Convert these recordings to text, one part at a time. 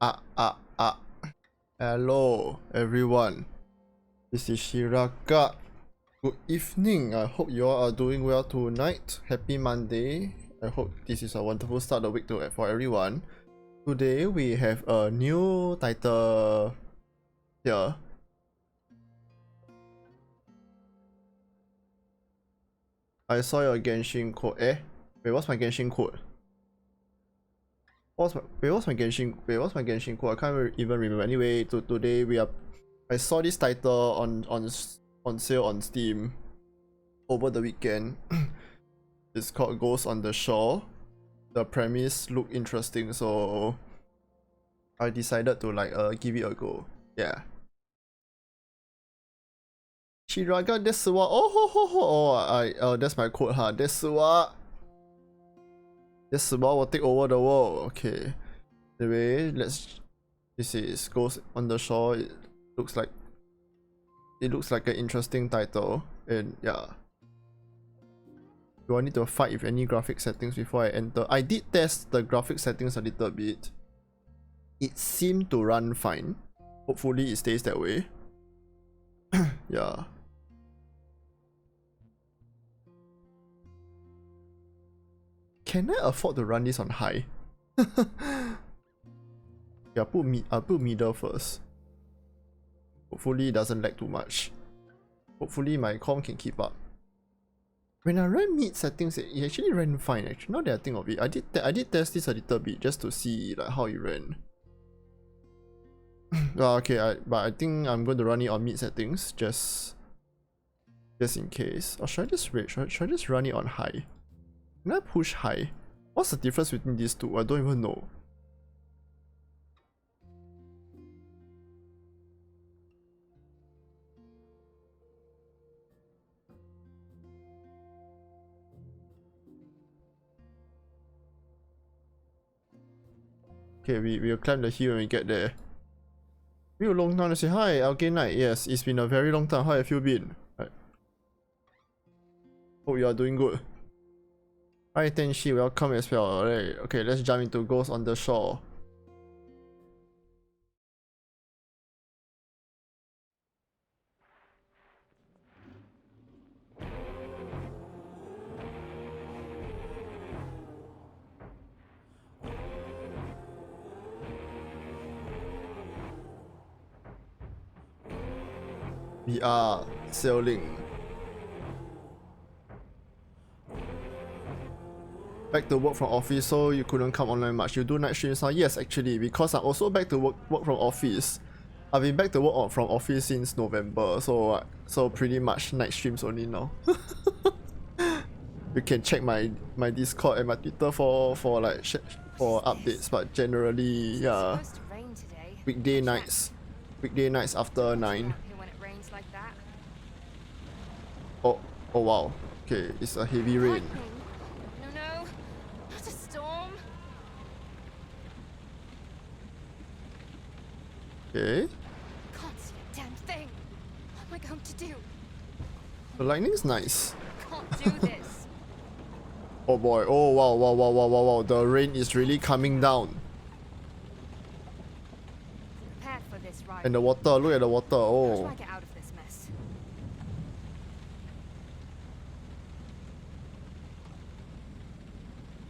Ah. Hello, everyone. This is Shiraga. Good evening. I hope you all are doing well tonight. Happy Monday. I hope this is a wonderful start of the week for everyone. Today we have a new title here. I saw your Genshin code. Wait, what's my Genshin code? What's my Genshin code? I can't even remember. Anyway, today I saw this title on sale on Steam over the weekend. It's called Ghost on the Shore. The premise looked interesting, so I decided to give it a go. Yeah. Shiraga desu wa that's my code desu wa will take over the world. Okay. Anyway, this is Ghost on the Shore. It looks like an interesting title, and yeah. Do I need to fight with any graphic settings before I enter? I did test the graphic settings a little bit. It seemed to run fine. Hopefully it stays that way. Yeah. Can I afford to run this on high? Yeah, I'll put middle first. Hopefully it doesn't lag too much. Hopefully my com can keep up. When I ran mid settings, it actually ran fine. Actually, now that I think of it, I did test this a little bit just to see how it ran. Okay, but I think I'm going to run it on mid settings just in case. Or should I just run it on high? Can I push high? What's the difference between these two? I don't even know. Okay, we'll climb the hill when we get there. Real long time to say hi, Algae Knight. Yes, it's been a very long time. How have you been? Right. Hope you are doing good. Hi Tenshi, welcome as well. Alright, okay, let's jump into Ghost on the Shore. We are sailing. Back to work from office, so you couldn't come online much. You do night streams now? Yes, actually, because I'm also back to work from office. I've been back to work from office since November, so pretty much night streams only now. You can check my Discord and my Twitter for updates, but generally, yeah, weekday nights after 9. Oh wow. Okay, it's a heavy rain. No, not a storm. Okay. Can't see a damn thing. What am I going to do? The lightning's nice. Can't do this. Oh boy. Oh wow. The rain is really coming down. Prepared for this, right? And the water, look at the water. Oh. How do I get out of this mess?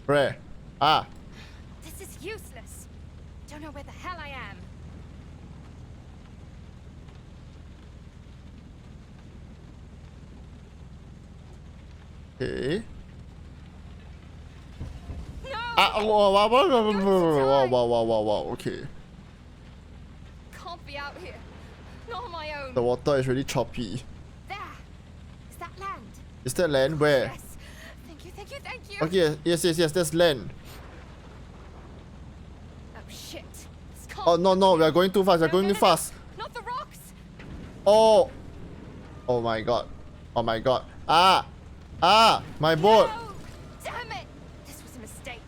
Where? Ah. This is useless. Don't know where the hell I am. Okay. No! Ah, wow. Okay. Can't be out here. Not on my own. The water is really choppy. There. Is that land? Is that land? Where? Yes. Thank you. Okay, yes, that's land. Oh shit. This can't Oh no, we are going too fast. No, not the rocks. Oh my god. Ah, my boat. No! Damn it! This was a mistake.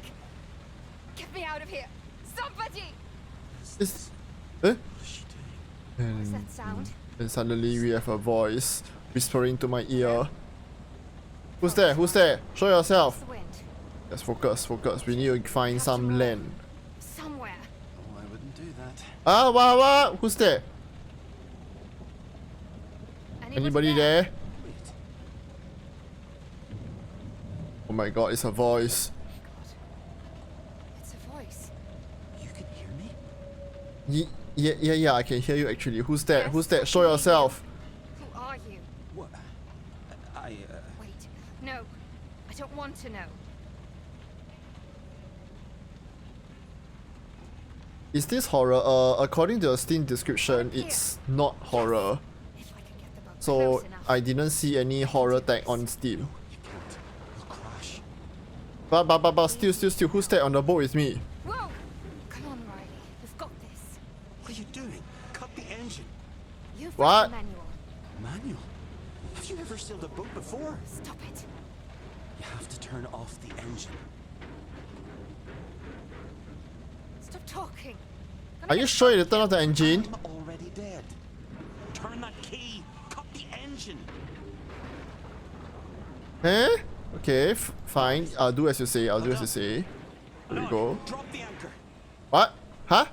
Get me out of here. Somebody! Eh? What was that sound? And suddenly we have a voice whispering to my ear. Who's there? Show yourself. The wind. Let's focus. We need to find some land. Somewhere. Oh, I wouldn't do Ah, what? Who's there? Anybody there? Wait. Oh my god, it's a voice. God. It's a voice. You can hear me? Yeah, I can hear you actually. Who's that? Yes, Who's I that? can Show hear you. yourself. Who are you? What? I, Wait. No. I don't want to know. Is this horror? According to the Steam description, it's not horror. If I can get the boat So close enough. I didn't see any horror tag on Steam. you can't. You'll crash. But still, who's that on the boat with me? Whoa! Come on, Riley. We've got this. What are you doing? Cut the engine. You've What? read the manual. Manual? Have you ever sailed a boat before? Stop it. You have to turn off the engine. Stop talking. Are you sure you turn off the engine? I'm already dead. Turn that key. Cut the engine. Eh? Okay, fine. I'll do as you say. There we go. Drop the anchor. What? Huh?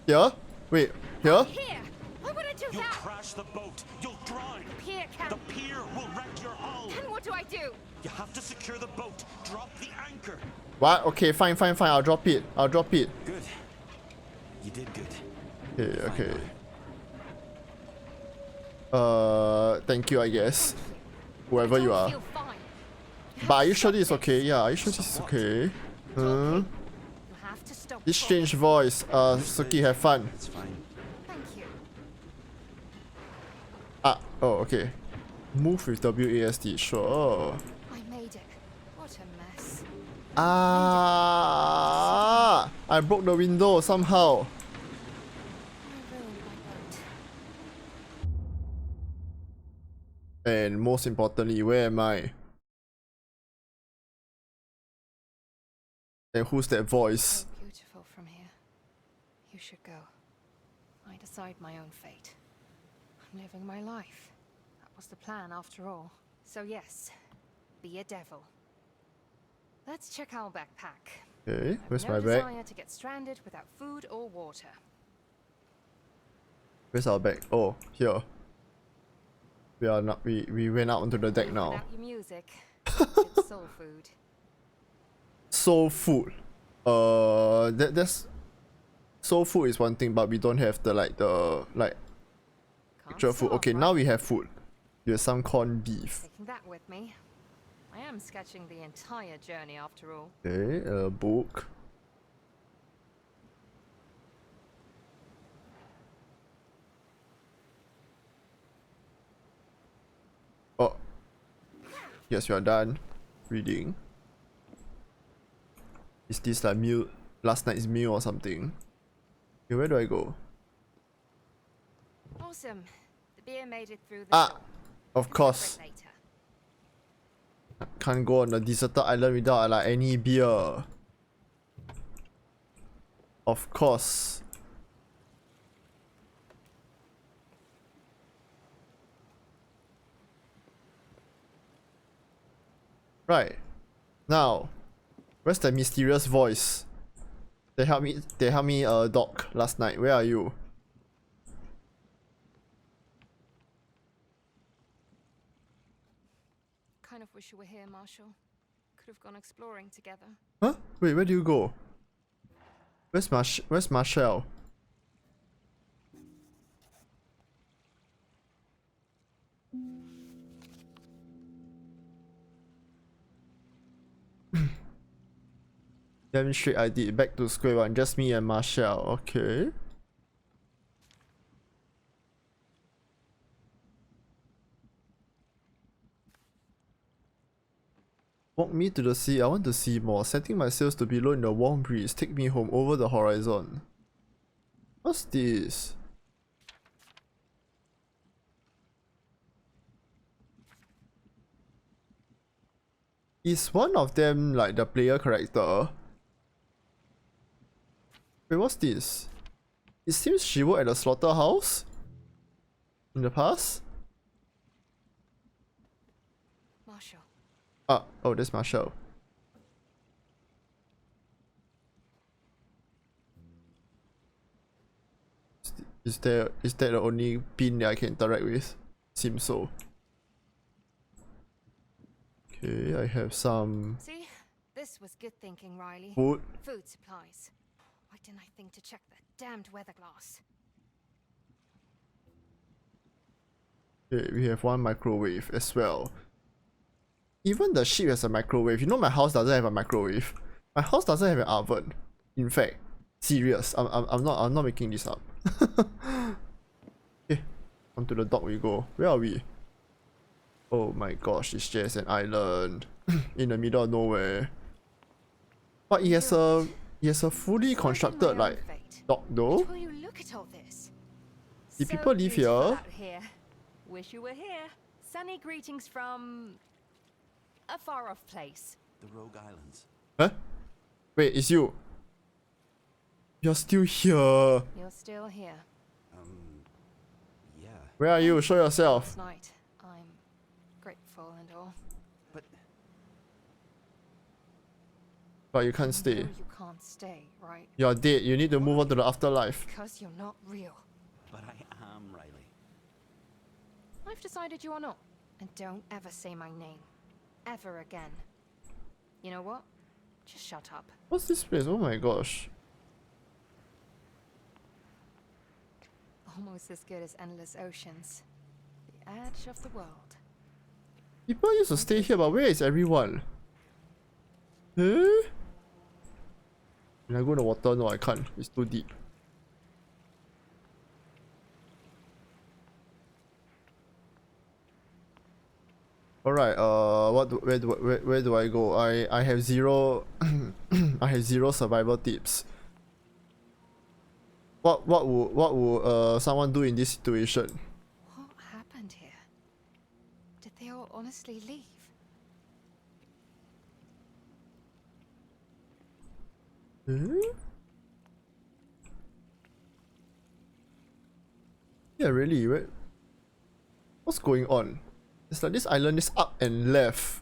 Here? Wait, here? Here! Why would I do You'll that? crash the boat. You'll drown. Pier The can. pier will wreck your hull. Then what do I do? You have to secure the boat. Drop the anchor. What? Okay, fine. I'll drop it. Good. You did good. Okay. Thank you, I guess. Whoever I you don't are. feel fine. But are you sure this is okay? Yeah, are you sure this is okay? Huh? You have to stop. This talking. strange voice. Suki, have fun. It's fine. Thank you. Ah, oh, okay. Move with WASD, sure. I made it. What a mess. Ah, I broke the window somehow. I ruined my boat. And most importantly, where am I? And who's that voice? So beautiful from here. You should go. I decide my own fate. I'm living my life. That was the plan after all. So yes, be a devil. Let's check our backpack. Okay, where's no my bag? desire to get stranded without food or water. Where's our bag? Oh, here. We are not. We went out onto the deck now. Without your music, it's soul food. Soul food. That's soul food is one thing, but we don't have the actual food. solve, Okay, right? now we have food. Here's some corned beef. Taking that with me. I am sketching the entire journey after all. Okay, a book. Oh. Yes, we are done reading. Is this like meal? Last night's meal or something? Okay, where do I go? Awesome. The beer made it through the Ah, storm. of course. Later. Can't go on a deserted island without like any beer. Of course. Right. Now, where's the mysterious voice? They helped me dock last night. Where are you? Kind of wish you were here, Marshall. Could have gone exploring together. Huh? Wait, where do you go? Where's Marshall? Demonstrate ID. Back to square one. Just me and Marshall. Okay. Walk me to the sea. I want to see more. Setting my sails to below in the warm breeze. Take me home over the horizon. What's this? Is one of them like the player character? Wait, what's this? It seems she worked at the slaughterhouse in the past. Marshall. Ah, oh, that's Marshall. Is that the only pin that I can interact with? Seems so. Okay, I have some See? This was good thinking, Riley. food. Food supplies. Why didn't I think to check the damned weather glass? Okay, we have one microwave as well. Even the ship has a microwave. You know my house doesn't have a microwave. My house doesn't have an oven. In fact, serious. I'm not making this up. Okay, onto the dock we go. Where are we? Oh my gosh, it's just an island in the middle of nowhere. But it has a fully constructed like dock though. Will you look at all this? Did people live here? Here. Wish you were here. Sunny greetings from a far off place. The Rogue Islands. Huh? Wait, it's you. You're still here. You're still here. Yeah. Where are you? Show yourself. Last night. I'm grateful and all. But you can't You stay. know you can't stay, right? You're dead. You need to move on to the afterlife. Because you're not real. But I am, Riley. I've decided you are not. And don't ever say my name. Ever again. You know what? Just shut up. What's this place? Oh my gosh. Almost as good as endless oceans. The edge of the world. People used to stay here, but where is everyone? Huh? Can I go in the water? No, I can't. It's too deep. Alright, where do I go? I have zero I have zero survival tips. What would someone do in this situation? What happened here? Did they all honestly leave? Huh? Yeah, really, what's going on? It's like this island is up and left.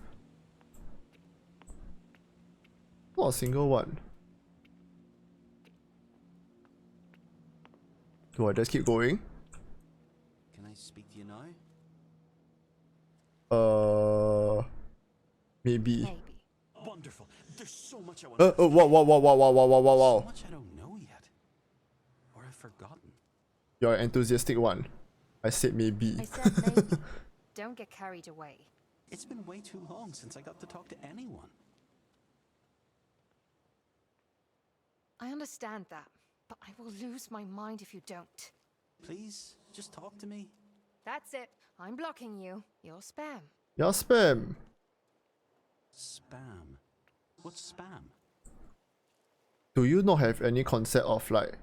Not a single one. Do I just keep going? Can I speak to you now? Maybe. Maybe. Wonderful. There's so much I want to Oh, wow. So much I don't know yet. Or I've forgotten. You're an enthusiastic one. I said maybe. I said maybe. Don't get carried away. It's been way too long since I got to talk to anyone. I understand that, but I will lose my mind if you don't. Please, just talk to me. That's it. I'm blocking you. You're spam. You're spam. Spam. What's spam? Do you not have any concept of like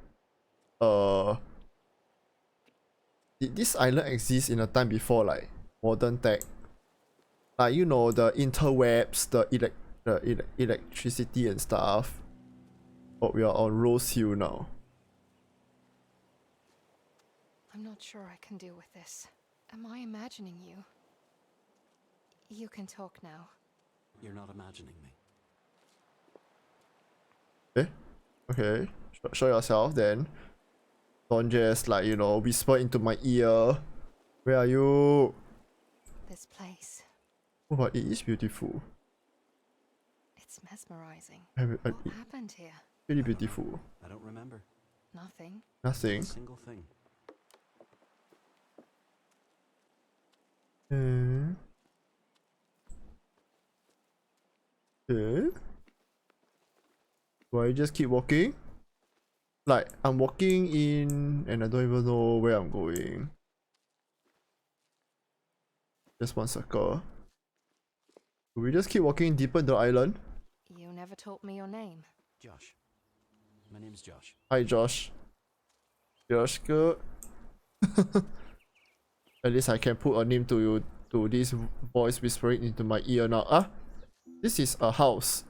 did this island exist in a time before like modern tech? Like, you know, the interwebs, the electricity and stuff. But we are on Rose Hill now. I'm not sure I can deal with this. Am I imagining you? You can talk now. You're not imagining me. Eh? Okay. Show yourself then. Don't just like, you know, whisper into my ear. Where are you? This place. Oh, but it is beautiful. It's mesmerizing. What What happened here? really beautiful. I don't remember. Nothing. Nothing. A single thing. Okay. Do I just keep walking? Like, I'm walking in and I don't even know where I'm going. Just one circle. Do we just keep walking deeper into the island? You never told me your name. Josh. My name's Josh. Hi, Josh. Josh, good. At least I can put a name to you, to this voice whispering into my ear now. Ah, this is a house.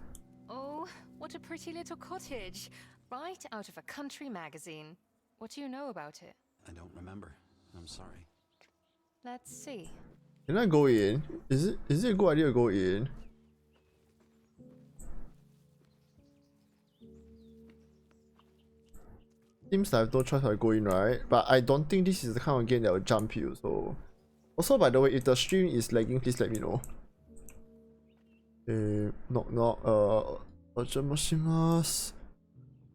Oh, what a pretty little cottage. Right out of a country magazine. What do you know about it? I don't remember. I'm sorry. Let's see. Can I go in? Is it a good idea to go in? seems like I have no choice but go in, right? But I don't think this is the kind of game that will jump you, so... Also, by the way, if the stream is lagging, please let me know. Knock knock, ojamashimasu.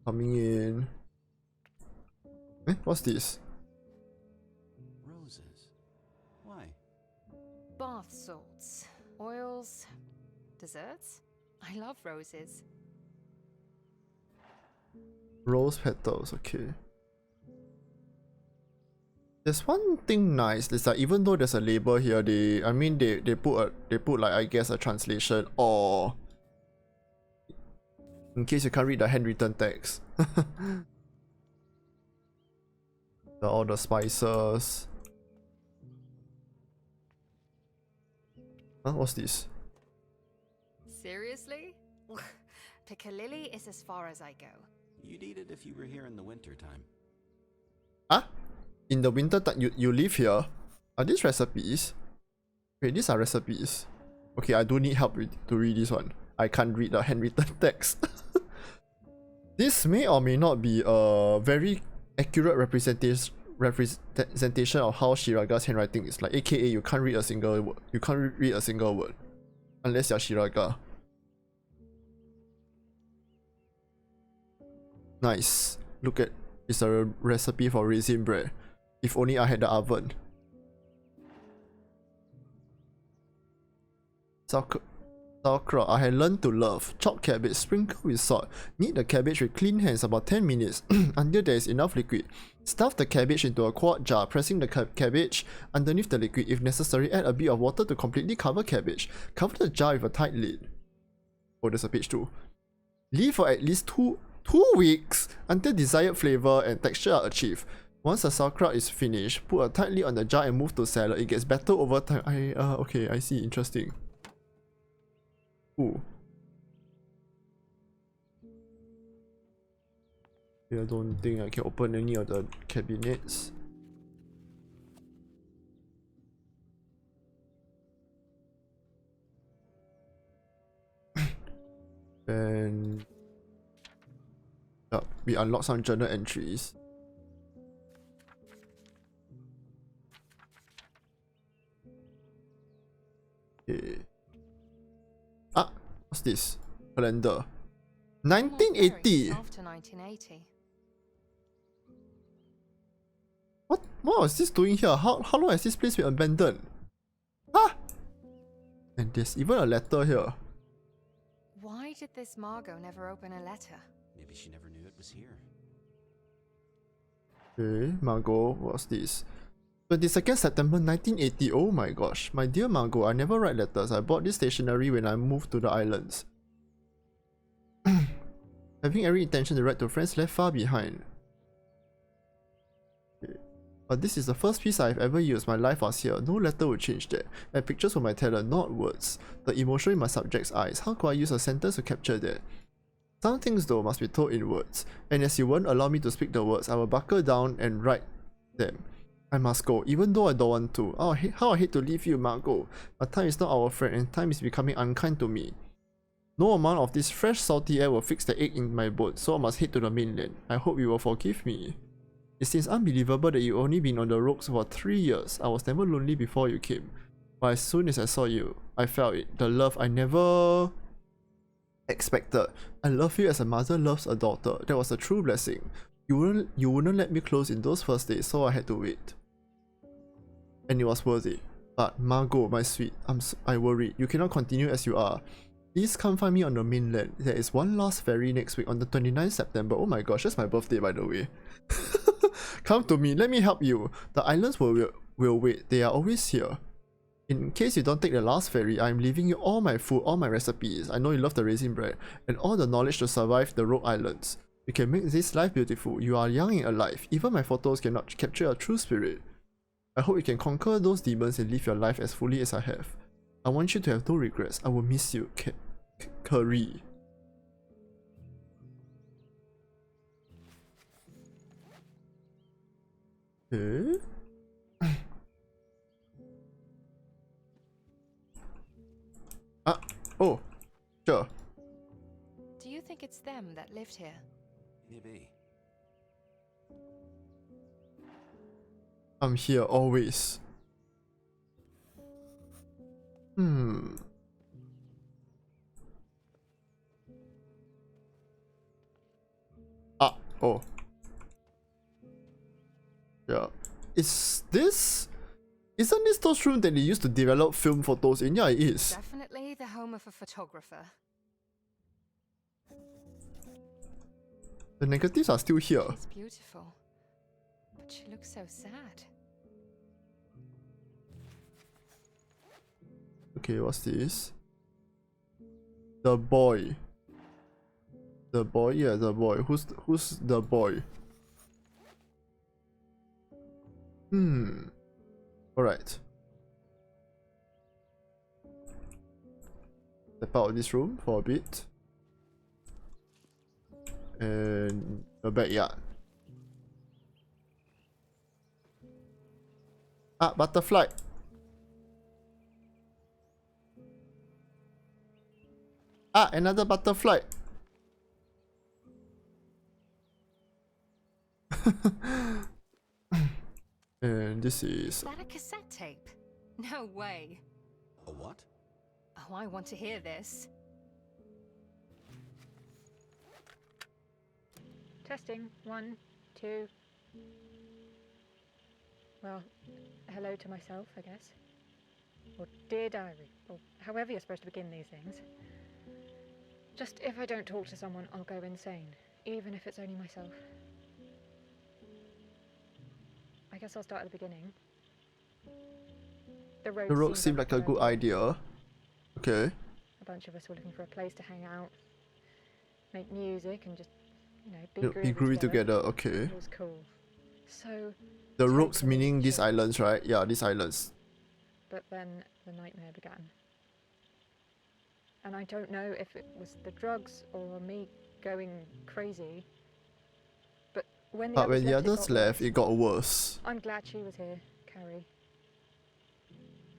Coming in. What's this? Roses. Why? Bath salts, oils, desserts. I love roses. Rose petals, okay. There's one thing nice, it's like even though there's a label here, they put like I guess a translation or in case you can't read the handwritten text. All the spices. Huh, what's this? Seriously? Piccalilli is as far as I go. You'd eat it if you were here in the winter time. Huh? In the winter time, you live here? Are these recipes? Wait, these are recipes. Okay, I do need help to read this one. I can't read the handwritten text. This may or may not be a very accurate representation of how Shiraga's handwriting is like. AKA, you can't read a single word. You can't read a single word unless you're Shiraga. Nice. Look at, it's a recipe for raisin bread. If only I had the oven. Sauerkraut, I had learned to love. Chopped cabbage, sprinkle with salt. Knead the cabbage with clean hands about 10 minutes until there is enough liquid. Stuff the cabbage into a quart jar, pressing the cabbage underneath the liquid. If necessary, add a bit of water to completely cover cabbage. Cover the jar with a tight lid. Oh, there's a page 2. Leave for at least 2 weeks until desired flavor and texture are achieved. Once the sauerkraut is finished, put a tight lid on the jar and move to salad. It gets better over time. Okay, I see. Interesting. Ooh. I don't think I can open any of the cabinets. And we unlock some journal entries. Okay. What's this? Calendar. 1980. After 1980. What was this doing here? How long has this place been abandoned? Ah! And there's even a letter here. Why did this Margot never open a letter? Maybe she never knew it was here. Okay, Margot, what's this? 22nd September 1980. Oh my gosh. My dear Margot, I never write letters. I bought this stationery when I moved to the islands. Having every intention to write to friends left far behind. Okay. But this is the first piece I've ever used. My life was here. No letter would change that. And pictures were my talent, not words. The emotion in my subject's eyes. How could I use a sentence to capture that? Some things though must be told in words. And as you won't allow me to speak the words, I will buckle down and write them. I must go, even though I don't want to. Oh, how I hate to leave you, Margot. But time is not our friend, and time is becoming unkind to me. No amount of this fresh, salty air will fix the ache in my boat, so I must head to the mainland. I hope you will forgive me. It seems unbelievable that you've only been on the ropes for 3 years. I was never lonely before you came. But as soon as I saw you, I felt it. The love I never expected. I love you as a mother loves a daughter. That was a true blessing. You wouldn't let me close in those first days, so I had to wait. And it was worth it. But Margot, my sweet, I worry. You cannot continue as you are. Please come find me on the mainland. There is one last ferry next week on the 29th September. Oh my gosh, that's my birthday by the way. Come to me, let me help you. The islands will wait. They are always here. In case you don't take the last ferry, I am leaving you all my food, all my recipes. I know you love the raisin bread, and all the knowledge to survive the rogue islands. You can make this life beautiful. You are young and alive. Even my photos cannot capture your true spirit. I hope you can conquer those demons and live your life as fully as I have. I want you to have no regrets. I will miss you, Curry. Okay. Oh, sure. Do you think it's them that lived here? Maybe. I'm here always. Hmm. Ah, oh. Yeah. Isn't this those room that they used to develop film photos in? Yeah, it is. Definitely the home of a photographer. The negatives are still here. She's beautiful, but she looks so sad. Okay, what's this? The boy. The boy, yeah, the boy. Who's the boy? Alright. Step out of this room for a bit. And the backyard. Ah, butterfly. Ah, another butterfly. And this is... Is that a cassette tape? No way. A what? Oh, I want to hear this. Testing. 1, 2. Well, hello to myself, I guess. Or dear diary, or however you're supposed to begin these things. Just if I don't talk to someone, I'll go insane, even if it's only myself. I guess I'll start at the beginning. The road seemed like a good idea. Okay. A bunch of us were looking for a place to hang out, make music, and just, you know, Be groovy together. Okay. It was cool. So The rogues totally meaning these chill. islands, right? Yeah, these islands. But then the nightmare began. And I don't know if it was the drugs or me going crazy. But when the But others when the left, others left, it got worse. I'm glad she was here, Carrie.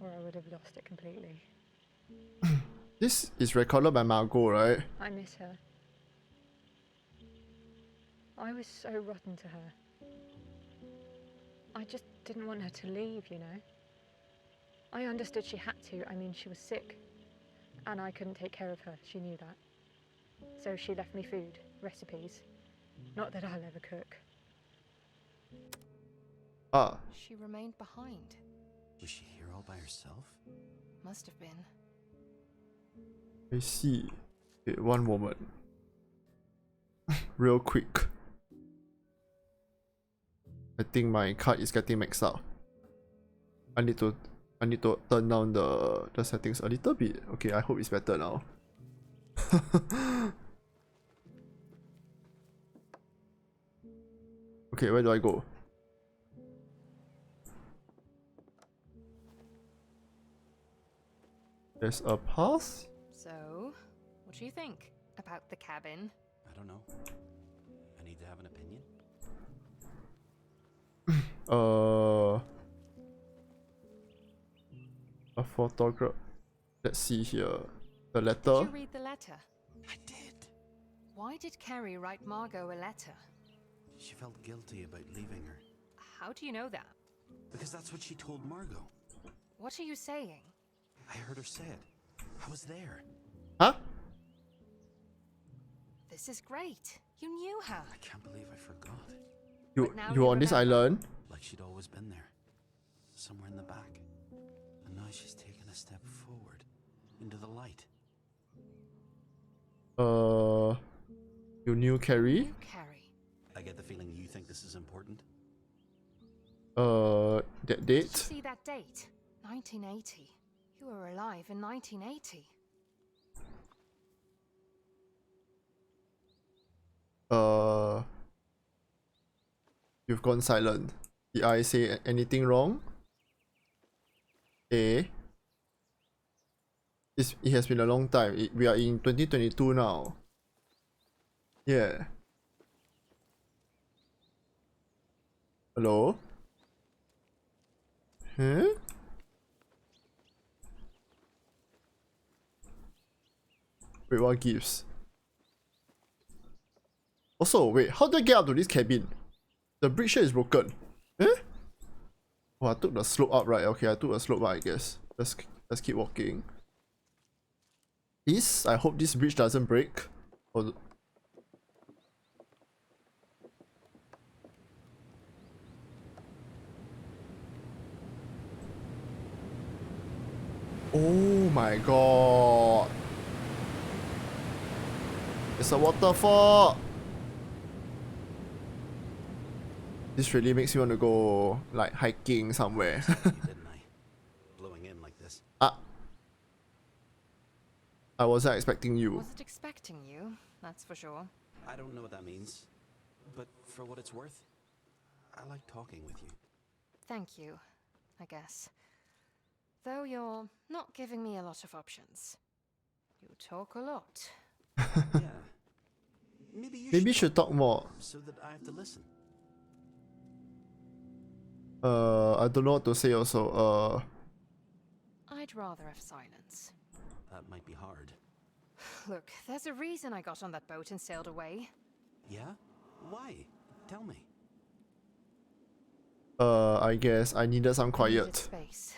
Or I would have lost it completely. This is recorded by Margot, right? I miss her. I was so rotten to her. I just didn't want her to leave, you know. I understood she had to. I mean, she was sick. And I couldn't take care of her. She knew that. So she left me food, recipes. Not that I'll ever cook. Ah, She remained behind. Was she here all by herself? Must have been. I see. Okay, one moment. Real quick. I think my card is getting maxed out. I need to turn down the settings a little bit. Okay, I hope it's better now. Okay, where do I go? There's a path? So, what do you think about the cabin? I don't know. I need to have an opinion. A photograph. Let's see here. The Did letter. you read the letter? I did. Why did Carrie write Margot a letter? She felt guilty about leaving her. How do you know that? Because that's what she told Margot. What are you saying? I heard her say it. I was there. Huh? This is great. You knew her. I can't believe I forgot. You now you you on this remember. island? Like she'd always been there. Somewhere in the back. And now she's taken a step forward. Into the light. You knew Carrie? You, Carrie. I get the feeling you think this is important. That Did you date? see that date? 1980. You were alive in 1980. You've gone silent. Did I say anything wrong? It has been a long time. We are in 2022 now. Yeah. Hello? Huh? Wait, what gives? Also, wait, how do I get up to this cabin? The bridge here is broken. Eh? Oh, I took the slope up, right? Okay, I took the slope up, I guess. Let's keep walking. Please, I hope this bridge doesn't break. Oh, oh my god. It's a waterfall. This really makes me want to go like hiking somewhere. Didn't I? Blowing in like this. Ah, I wasn't expecting you. Wasn't expecting you, that's for sure. I don't know what that means, but for what it's worth, I like talking with you. Thank you, I guess. Though you're not giving me a lot of options. You talk a lot. Yeah. Maybe you Maybe you should talk more. so that I have to listen. I don't know what to say also. I'd rather have silence. That might be hard. Look, there's a reason I got on that boat and sailed away. Yeah? Why? Tell me. I guess I needed some I needed quiet. space.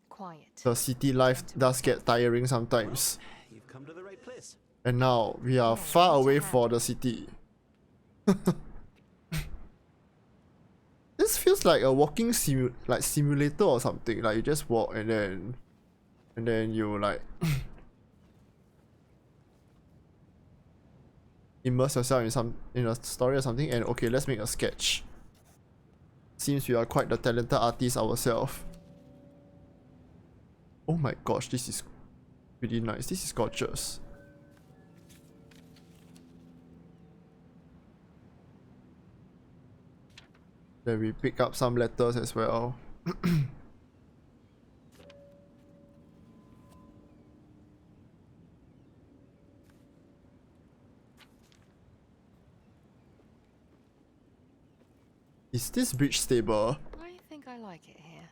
Quiet. The city life does get tiring sometimes. You've come to the right place. And now we are far away from the city. This feels like a walking simulator or something. Like you just walk and then you like immerse yourself in a story or something, and okay, let's make a sketch. Seems we are quite the talented artists ourselves. Oh my gosh, this is really nice. This is gorgeous. Then we pick up some letters as well. Is this bridge stable? I think I like it here.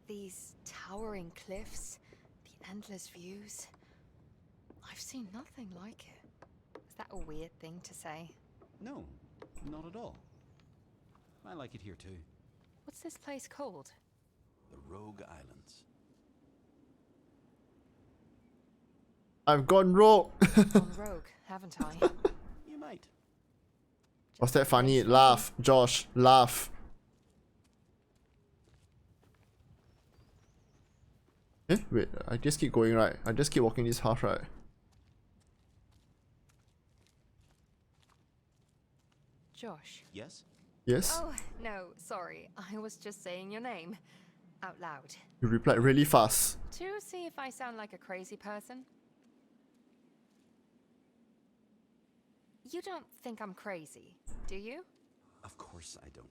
These towering cliffs, the endless views. I've seen nothing like it. Is that a weird thing to say? No, not at all. I like it here too. What's this place called? The Rogue Islands. I've gone rogue. Gone rogue, haven't I? You might. Was that funny? Laugh, Josh, laugh. Eh, wait, I just keep going, right? I just keep walking this path, right? Josh. Yes? Yes? Oh, no, sorry. I was just saying your name. Out loud. You replied really fast. To see if I sound like a crazy person. You don't think I'm crazy, do you? Of course I don't.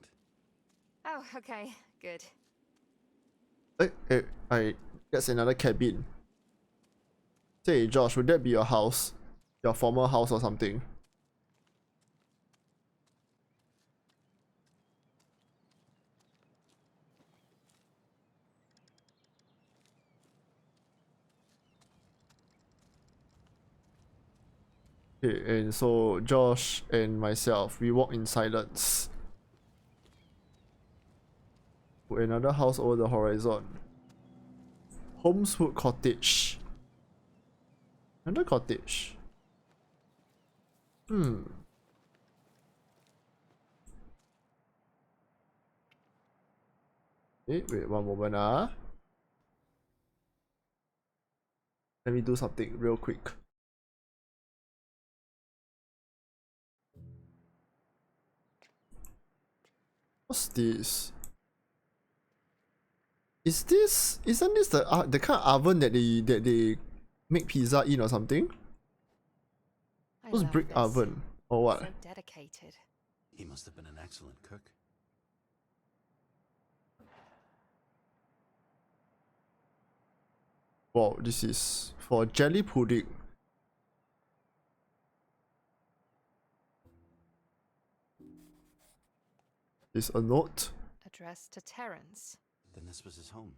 Oh, okay, good. That's another cabin. Say, Josh, would that be your house? Your former house or something? Okay, and so Josh and myself, we walk in silence to another house over the horizon. Holmeswood Cottage. Another cottage. Wait one moment. Let me do something real quick. What's this? Isn't this the kind of oven that they make pizza in or something? I What's love brick this. oven or what? So dedicated. He must have been an excellent cook. Wow, this is for jelly pudding. Is a note. Addressed to Terence. Then this was his home.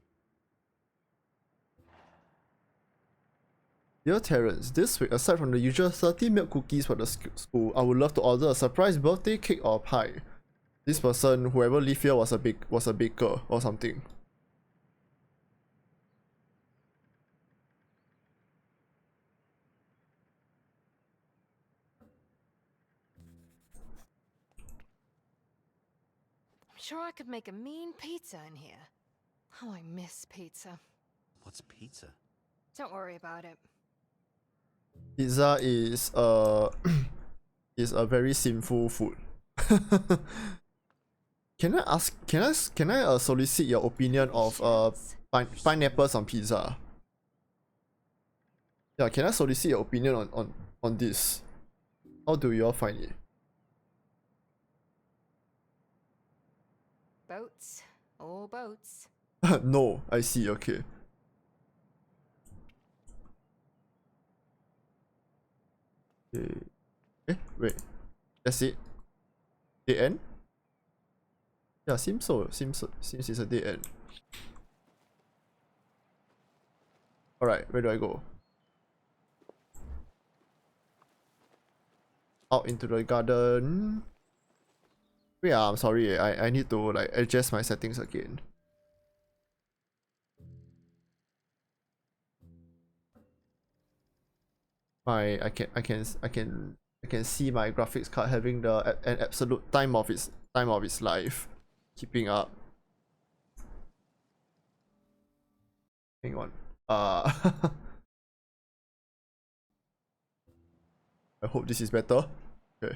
Dear Terrence, this week, aside from the usual 30 milk cookies for the school, I would love to order a surprise birthday cake or pie. This person, whoever lived here, was a baker or something. I'm sure I could make a mean pizza in here. How I miss pizza. What's pizza? Don't worry about it. Pizza is is a very sinful food. Can I solicit your opinion of Shells. pineapples on pizza? Yeah, can I solicit your opinion on this? How do you all find it? Boats. All boats. No, I see, okay. Okay. Wait. That's it? Dead end? Yeah, seems so. Seems it's a dead end. Alright, where do I go? Out into the garden. Yeah, I'm sorry. I need to like adjust my settings again. I can see my graphics card having an absolute time of its life, keeping up. Hang on. I hope this is better. Okay.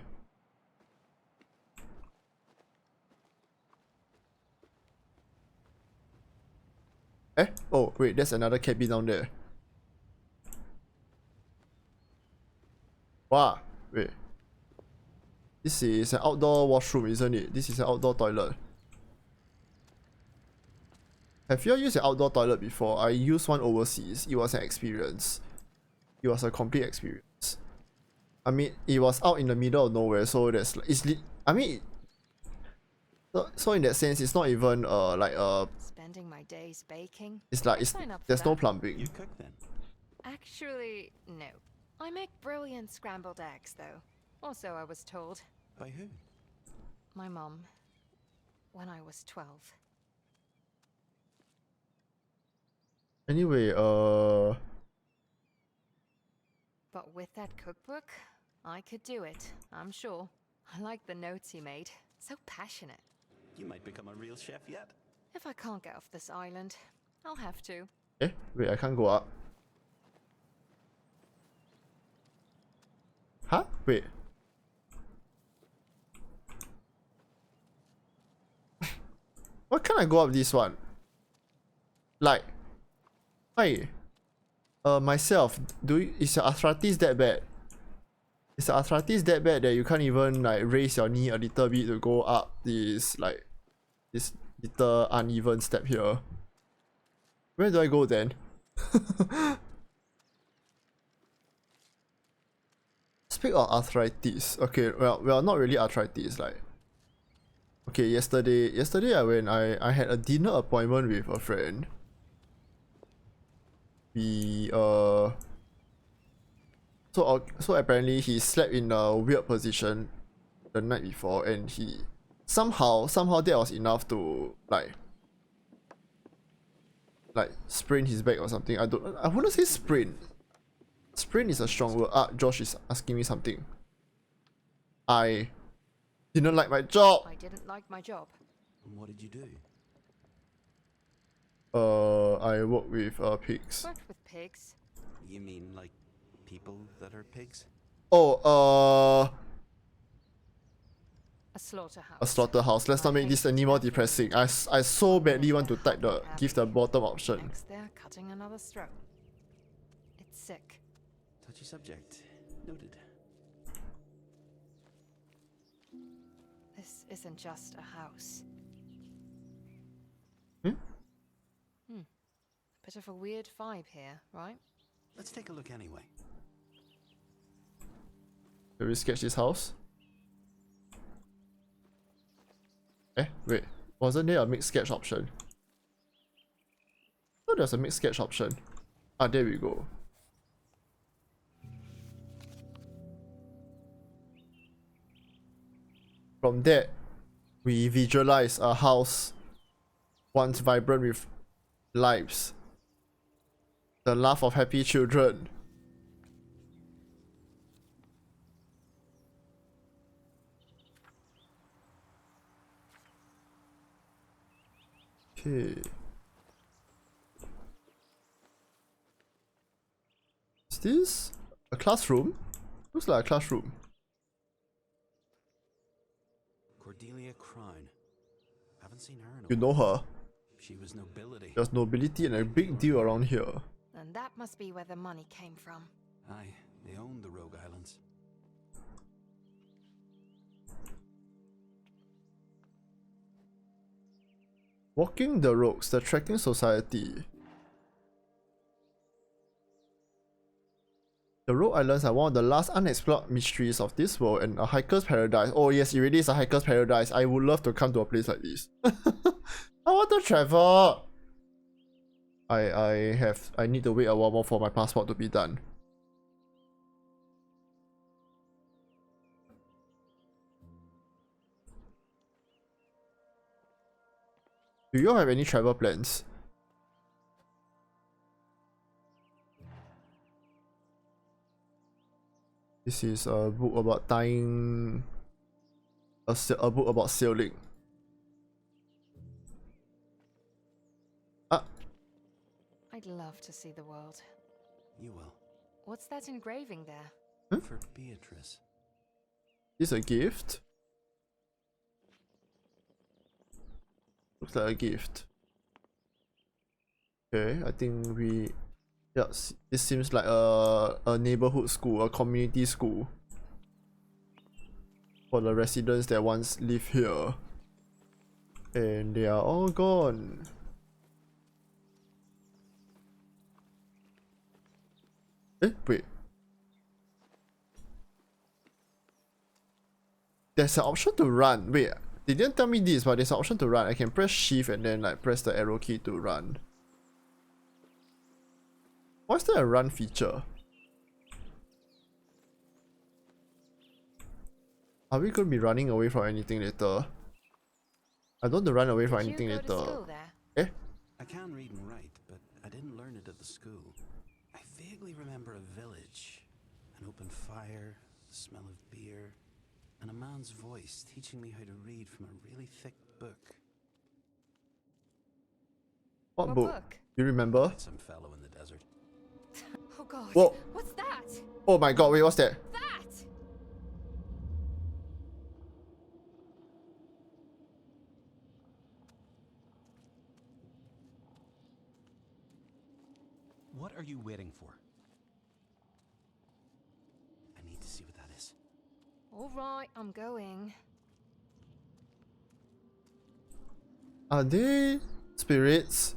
Oh wait, there's another cabin down there. Wow, wait. This is an outdoor washroom, isn't it? This is an outdoor toilet. Have you all used an outdoor toilet before? I used one overseas. It was an experience. It was a complete experience. I mean, it was out in the middle of nowhere, so there's so in that sense, it's not even Spending my days baking. it's like Sign up for there's no that. plumbing. You cook then? Actually, no. I make brilliant scrambled eggs, though. Also, I was told. By who? My mom. When I was 12. Anyway, But with that cookbook, I could do it, I'm sure. I like the notes he made. So passionate. You might become a real chef yet. If I can't get off this island, I'll have to. wait, I can't go up. Huh? Wait. Why can't I go up this one? Like, hi. Myself, is your arthritis that bad? Is the arthritis that bad that you can't even like raise your knee a little bit to go up this little uneven step here? Where do I go then? Speak of arthritis. Okay, well, not really arthritis. Like, okay, yesterday I had a dinner appointment with a friend. We so apparently he slept in a weird position the night before, and he somehow that was enough to like sprain his back or something. I wouldn't say sprain. Sprain is a strong word. Josh is asking me something. I didn't like my job. I didn't like my job. And what did you do? I work with pigs. Worked with pigs. You mean like people that are pigs? Oh, A slaughterhouse. a slaughterhouse. Let's not make this any more depressing. I so badly want to type give the bottom option. Next, they're cutting another's throat. It's sick. Touchy subject. Noted. This isn't just a house. Hmm? Bit of a weird vibe here, right? Let's take a look anyway. Can we sketch this house? Wait. Wasn't there a mixed sketch option? Oh, there's a mixed sketch option. There we go. From that, we visualize a house once vibrant with lives, the laugh of happy children. Okay. Is this a classroom? Looks like a classroom. Cordelia Crown. Haven't seen her in a You know her. She was nobility. There's nobility and a big deal around here. And that must be where the money came from. Aye, they owned the Rogue Islands. Walking the Rogues, the Trekking Society. The Rogue Islands are one of the last unexplored mysteries of this world and a hiker's paradise. Oh yes, it really is a hiker's paradise. I would love to come to a place like this. I want to travel. I need to wait a while more for my passport to be done. Do you all have any travel plans? This is a book about tying... a book about sailing. Ah! I'd love to see the world. You will. What's that engraving there? For Beatrice. Is this a gift? Looks like a gift. Okay, I think we... Yes, this seems like a neighborhood school, a community school. For the residents that once lived here. And they are all gone. Eh, wait. There's an option to run. Wait, they didn't tell me this, but there's an option to run. I can press shift and then like press the arrow key to run. Why is there a run feature? Are we going to be running away from anything later? I don't want to run away from anything Did you go to later. school there? Eh? I can read and write, but I didn't learn it at the school. I vaguely remember a village, an open fire, the smell of beer, and a man's voice teaching me how to read from a really thick book. What What book? book? You remember? Some fellow in the desert. Oh god. Whoa. What's that? Oh my god, wait, what's that? That! What are you waiting for? I need to see what that is. Alright, I'm going. Are they spirits?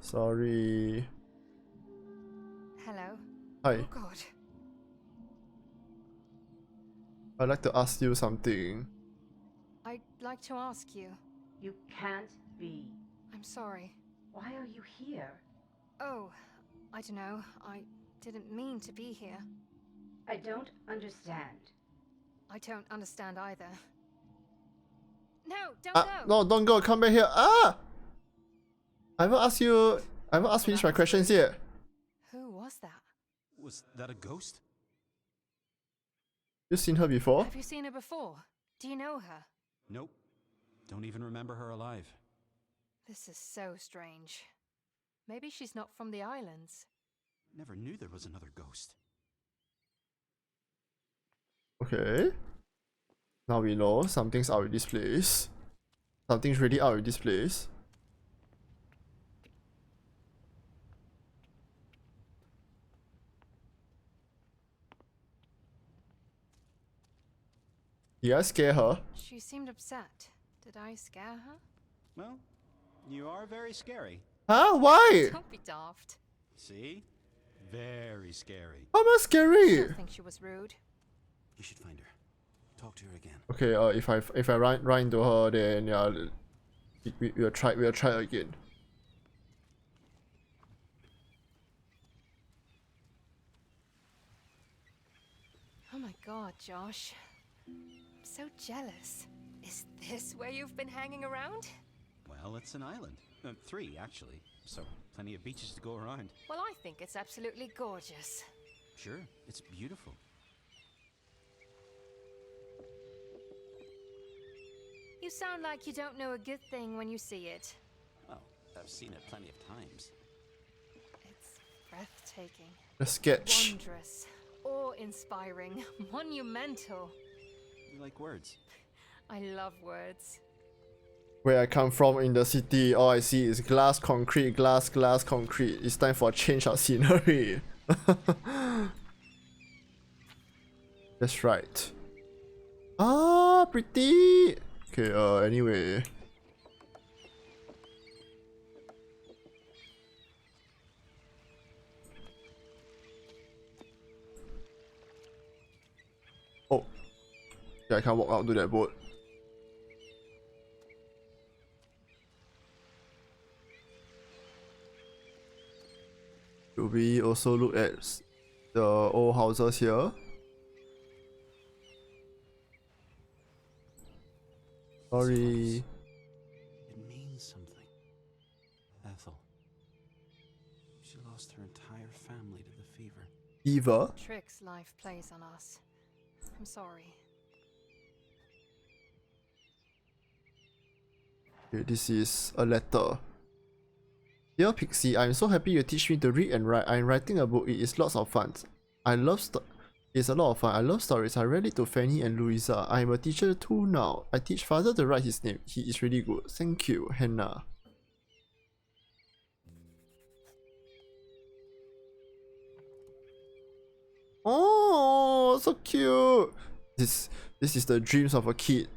Sorry. Hello. Hi. Oh god. I'd like to ask you something. I'd like to ask you. You can't be. I'm sorry. Why are you here? Oh, I don't know. I didn't mean to be here. I don't understand. I don't understand either. No, don't Ah, go! no, don't go, come back here. Ah! I haven't asked you, I haven't asked finish my questions yet. Who was that? Was that a ghost? You seen her before? Have you seen her before? Do you know her? Nope. Don't even remember her alive. This is so strange. Maybe she's not from the islands. Never knew there was another ghost. Okay. Now we know something's out of this place. Something's really out of this place. Did I scare her? She seemed upset. Did I scare her? Well, you are very scary. Huh? Why? Don't be daft. See? Very scary. How am I I scary? don't think she was rude. You should find her. Talk to her again. Okay, if I run into her, then yeah, we'll try again. God, Josh. I'm so jealous. Is this where you've been hanging around? Well, it's an island. 3, actually. So, plenty of beaches to go around. Well, I think it's absolutely gorgeous. Sure, it's beautiful. You sound like you don't know a good thing when you see it. Well, I've seen it plenty of times. It's breathtaking. A sketch. Wondrous. Awe-inspiring. Monumental. You like words? I love words. Where I come from in the city, all I see is glass, concrete, glass, glass, concrete. It's time for a change of scenery. That's right. Ah, pretty. Okay, anyway. Oh. Yeah, I can't walk out to that boat. Should we also look at the old houses here? Sorry. It means something. Ethel. She lost her entire family to the fever. Eva? Tricks life plays on us. I'm sorry. Okay, this is a letter. Dear Pixie, I'm so happy you teach me to read and write. I'm writing a book. It is lots of fun. It's a lot of fun. I love stories. I read it to Fanny and Louisa. I'm a teacher too now. I teach father to write his name. He is really good. Thank you, Hannah. Oh, so cute. This is the dreams of a kid.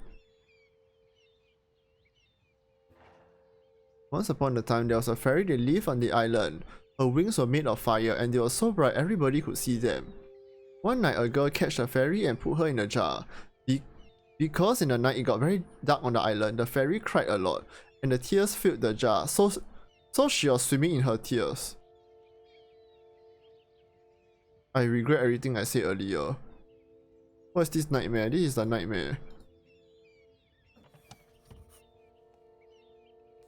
Once upon a time, there was a fairy that lived on the island. Her wings were made of fire and they were so bright everybody could see them. One night, a girl catched a fairy and put her in a jar. Because in the night it got very dark on the island, the fairy cried a lot and the tears filled the jar, so she was swimming in her tears. I regret everything I said earlier. What is this nightmare? This is a nightmare.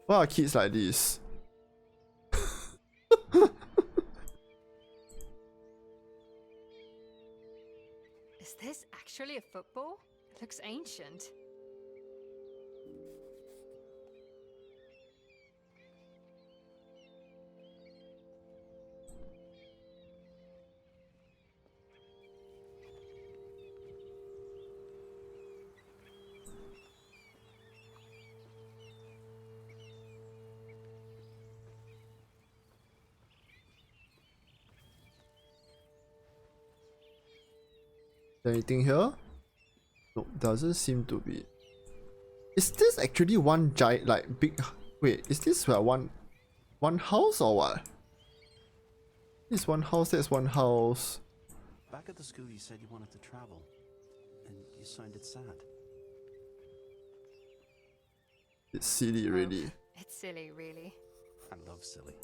Why are kids like this? Is this actually a football? It looks ancient. Anything here? No, doesn't seem to be. Is this actually one giant, like big? Wait, is this one house or what? This one house. That's one house. Back at the school, you said you wanted to travel, and you sounded sad. It's silly, really. It's silly, really. I love silly.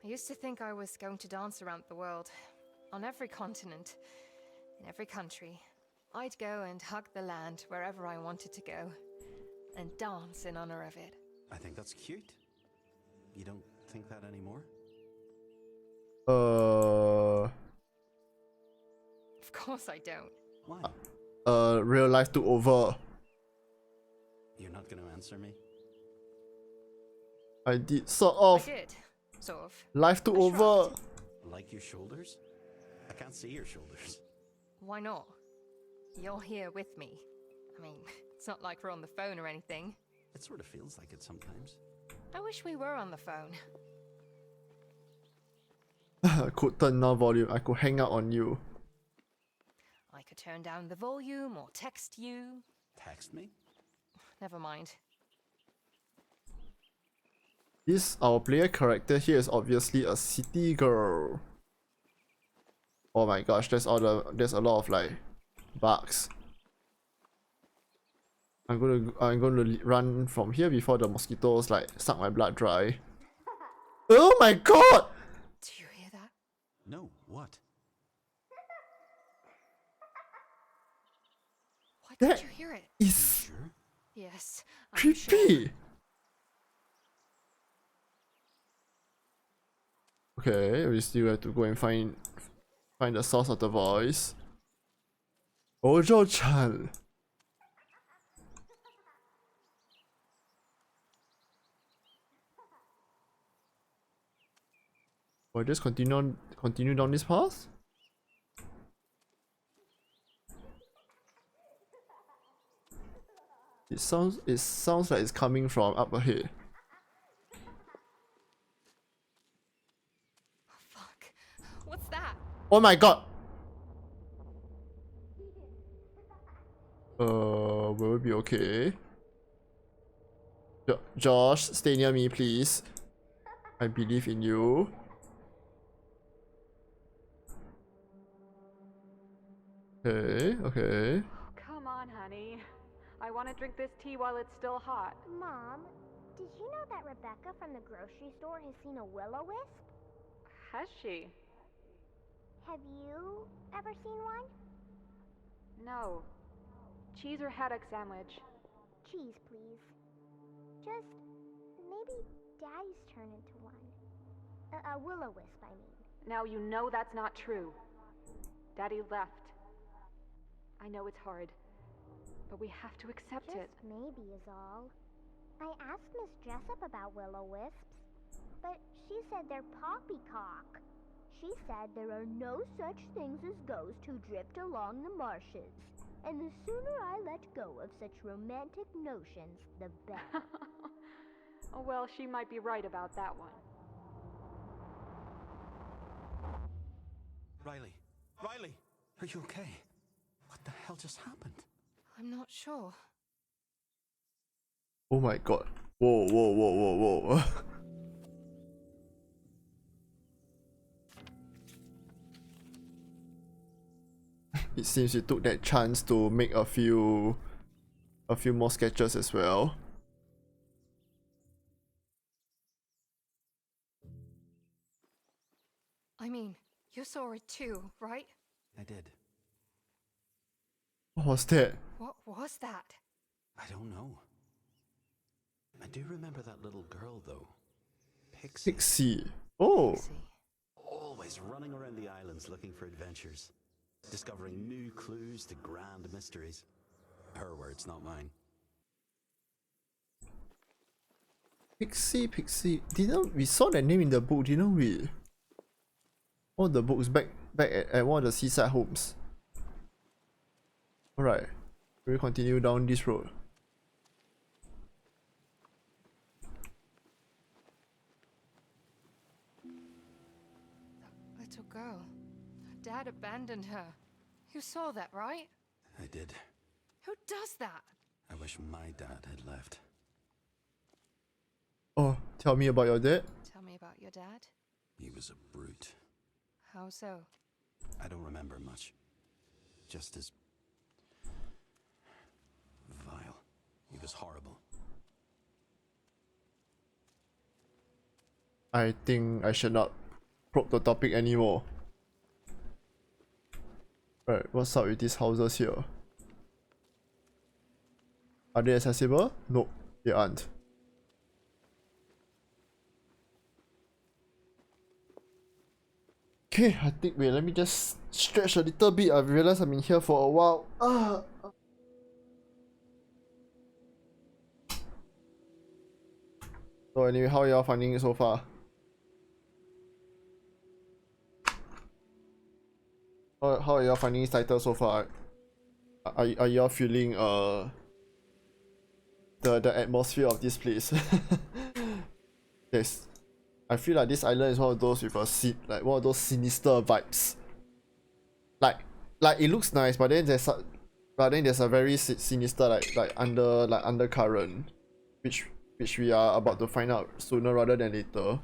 I used to think I was going to dance around the world, on every continent, in every country. I'd go and hug the land wherever I wanted to go, and dance in honor of it. I think that's cute. You don't think that anymore? Of course I don't. Why? Real life took over. You're not going to answer me? I did, sort of. I did, sort of. Life took I over. shrugged. Like your shoulders? I can't see your shoulders. Why not? You're here with me. I mean, it's not like we're on the phone or anything. It sort of feels like it sometimes. I wish we were on the phone. I could turn down volume. I could hang out on you. I could turn down the volume or text you. Text me? Never mind. This, our player character here is obviously a city girl. Oh my gosh, there's a lot of like bugs. I'm gonna run from here before the mosquitoes like suck my blood dry. Oh my god! Do you hear that? No, what? Did That you hear it? is Sure? Yes. I'm sure. creepy. Okay, we still have to go and find the source of the voice. Ojo-chan. We'll just continue down this path. It sounds like it's coming from up ahead. Fuck. What's that? Oh my god. Will it be okay? Josh, stay near me, please. I believe in you. Okay, okay. Come on, honey. I want to drink this tea while it's still hot. Mom, did you know that Rebecca from the grocery store has seen a will-o-wisp? Has she? Have you ever seen one? No. Cheese or haddock sandwich? Cheese, please. Just maybe Daddy's turn into one. A will-o-wisp, I mean. Now you know that's not true. Daddy left. I know it's hard, but we have to accept it. Just maybe is all. I asked Miss Jessup about will-o-wisps, but she said they're poppycock. She said there are no such things as ghosts who drift along the marshes. And the sooner I let go of such romantic notions, the better. Oh, well, she might be right about that one. Riley! Riley! Are you okay? What the hell just happened? I'm not sure. Oh my god. Whoa, whoa, whoa, whoa, whoa. It seems you took that chance to make a few more sketches as well. I mean, you saw it too, right? I did. What was that? What was that? I don't know. I do remember that little girl, though. Pixie. Pixie. Oh. See. Always running around the islands looking for adventures. Discovering new clues to grand mysteries. Her words, not mine. Pixie. We saw that name in the book, didn't we? All the books back at one of the seaside homes. Alright. We'll continue down this road. That little girl. Dad abandoned her. You saw that, right? I did. Who does that? I wish my dad had left. Oh, tell me about your dad. Tell me about your dad. He was a brute. How so? I don't remember much. Just as vile. He was horrible. I think I should not probe the topic anymore. Right, what's up with these houses here? Are they accessible? Nope, they aren't. Okay, I think, wait, let me just stretch a little bit. I've realized I've been here for a while. So anyway, how are y'all finding it so far? How are y'all finding this title so far? Are y'all feeling the atmosphere of this place? Yes. I feel like this island is one of those with like one of those sinister vibes. Like it looks nice, but then there's a very sinister like undercurrent, which we are about to find out sooner rather than later.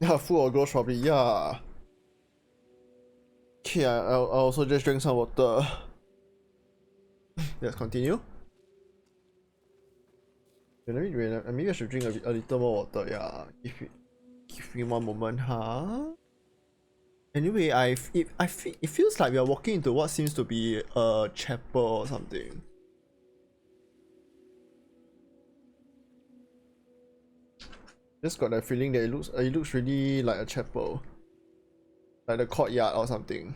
Yeah, full of ghosts probably, yeah. Okay, I'll also just drink some water. Let's continue. Maybe I should drink a little more water. Yeah, give me one moment, huh? Anyway, it feels like we are walking into what seems to be a chapel or something. Just got that feeling that it looks really like a chapel, like the courtyard or something.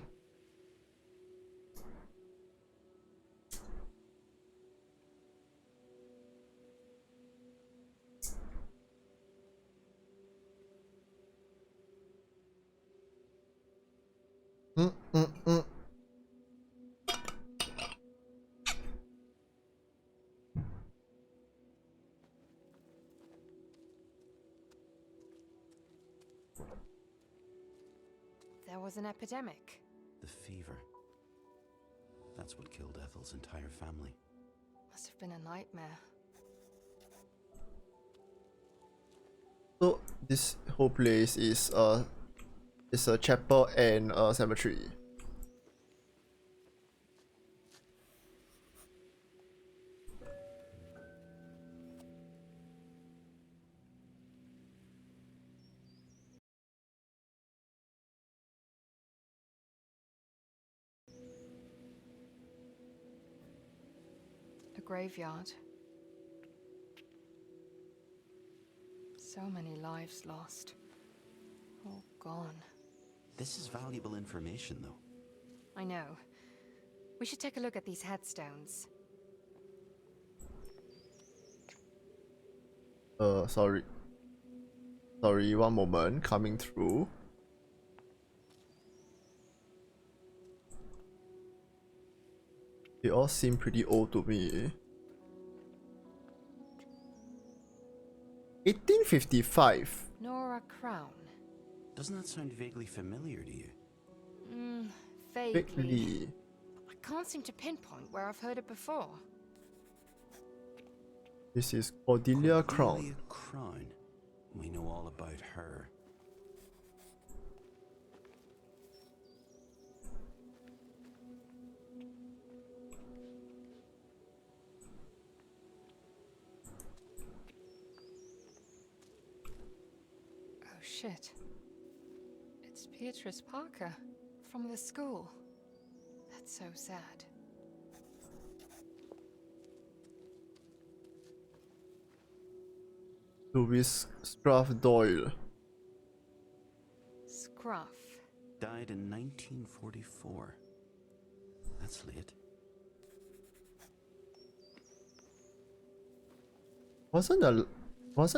Mm. There was an epidemic. The fever. That's what killed Ethel's entire family. Must have been a nightmare. So this whole place is a chapel and a cemetery. A graveyard. So many lives lost. All gone. This is valuable information, though. I know. We should take a look at these headstones. Sorry, one moment, coming through. They all seem pretty old to me. 1855. Nora Crown. Doesn't that sound vaguely familiar to you? Vaguely. I can't seem to pinpoint where I've heard it before. This is Cordelia Crown. Cordelia Crown. We know all about her. Oh shit. It's Beatrice Parker from the school. That's so sad. Louis Scruff Doyle. Scruff. Died in 1944. That's late. Wasn't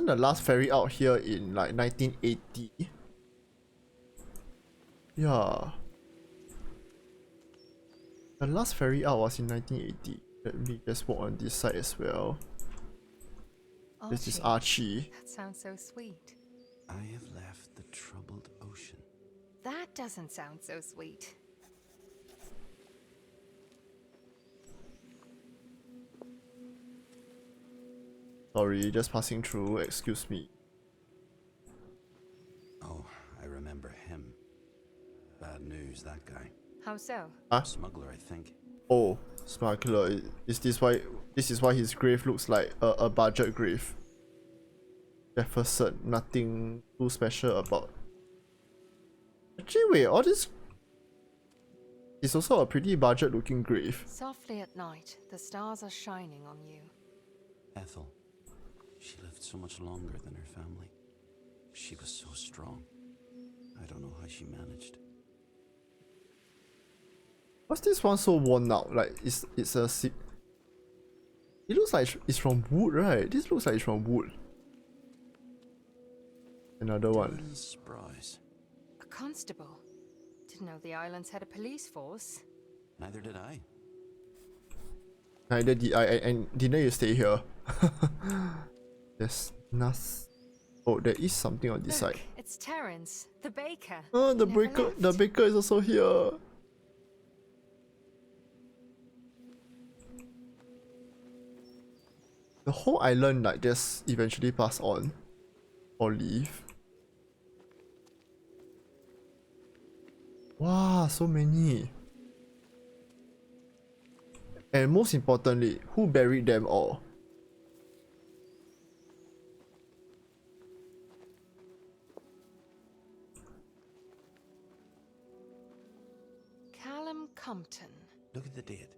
the last ferry out here in like 1980? Yeah. The last ferry out was in 1980. Let me just walk on this side as well. This is Archie. That sounds so sweet. I have left the troubled ocean. That doesn't sound so sweet. Sorry, just passing through, excuse me. Oh, I remember him. Bad news, that guy. How so? Huh? Smuggler, I think. Oh, smuggler. Is this why his grave looks like a budget grave? Jefferson, nothing too special about. Actually, wait, all this is also a pretty budget looking grave. Softly at night, the stars are shining on you. Ethel. She lived so much longer than her family. She was so strong. I don't know how she managed. What's this one so worn out? Like it looks like it's from wood, right? This looks like it's from wood. Another one. Dylan Sprouse. A constable. Didn't know the islands had a police force. Neither did I. Neither did I, and didn't you stay here? There's nothing. Oh, there is something on this Look, side. it's Terrence, the baker. Oh, the He never baker, left. the baker is also here. The whole island like just eventually pass on or leave. Wow, so many. And most importantly, who buried them all? Compton. Look at the date.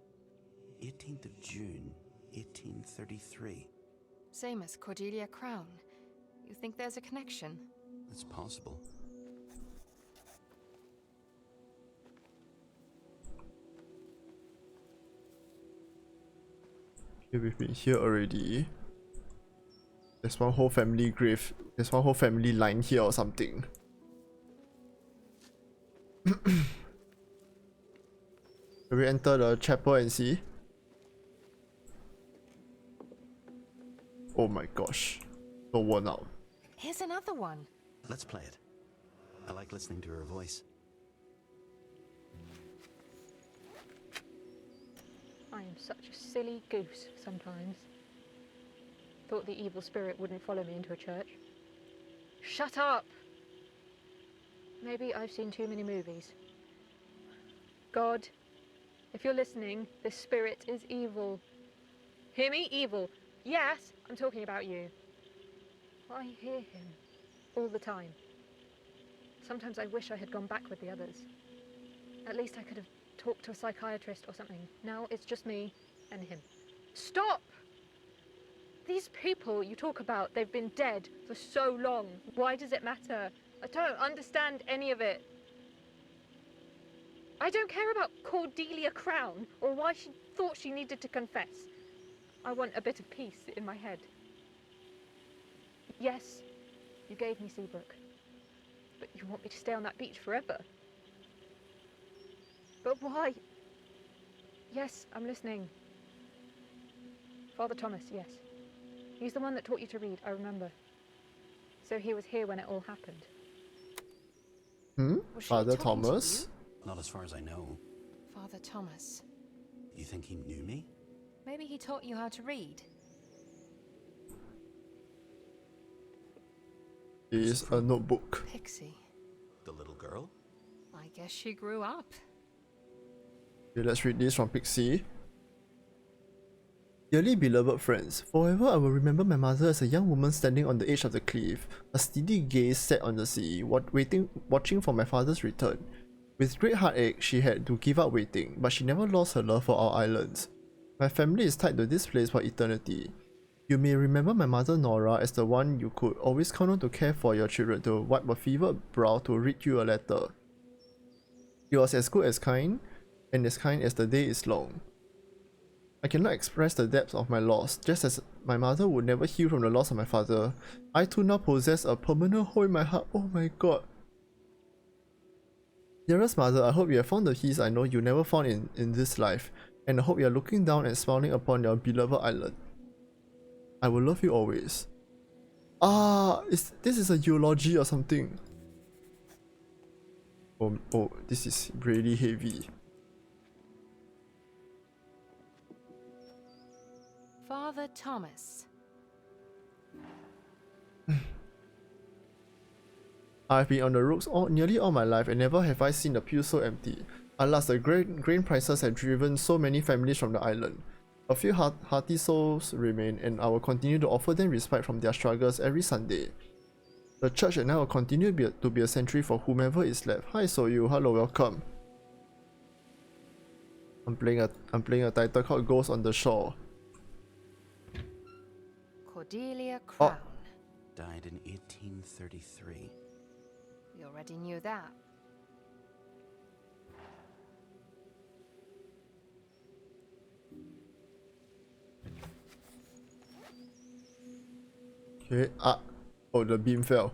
18th of June, 1833. Same as Cordelia Crown. You think there's a connection? It's possible. Okay, we've been here already. There's one whole family grave. There's one whole family line here or something. Can we enter the chapel and see? Oh my gosh. So worn out. Here's another one. Let's play it. I like listening to her voice. I am such a silly goose sometimes. Thought the evil spirit wouldn't follow me into a church. Shut up! Maybe I've seen too many movies. God, if you're listening, this spirit is evil. Hear me? Evil. Yes, I'm talking about you. I hear him all the time. Sometimes I wish I had gone back with the others. At least I could have talked to a psychiatrist or something. Now it's just me and him. Stop! These people you talk about, they've been dead for so long. Why does it matter? I don't understand any of it. I don't care about Cordelia Crown or why she thought she needed to confess. I want a bit of peace in my head. Yes, you gave me Seabrook, but you want me to stay on that beach forever. But why? Yes, I'm listening. Father Thomas, yes. He's the one that taught you to read, I remember. So he was here when it all happened. Was she Father talking to Thomas? Not as far as I know. Father Thomas. You think he knew me? Maybe he taught you how to read. It is a notebook. Pixie. The little girl? I guess she grew up. Okay, let's read this from Pixie. Dearly beloved friends, forever I will remember my mother as a young woman standing on the edge of the cliff, a steady gaze set on the sea, watching for my father's return. With great heartache, she had to give up waiting, but she never lost her love for our islands. My family is tied to this place for eternity. You may remember my mother Nora as the one you could always count on to care for your children, to wipe a fevered brow, to read you a letter. She was as good as kind, and as kind as the day is long. I cannot express the depth of my loss. Just as my mother would never heal from the loss of my father, I too now possess a permanent hole in my heart. Oh my god. Dearest mother, I hope you have found the peace I know you never found in this life, and I hope you are looking down and smiling upon your beloved island. I will love you always. This is a eulogy or something. Oh, this is really heavy. Father Thomas. I've been on the roads nearly all my life, and never have I seen the pew so empty. Alas, the grain prices have driven so many families from the island. A few hearty souls remain, and I will continue to offer them respite from their struggles every Sunday. The church and I will continue to be a sanctuary for whomever is left. Hi Soyu, hello, welcome. I'm playing a title called Ghost on the Shore. Cordelia Crown. Died in 1833. We already knew that. Okay, oh, the beam fell.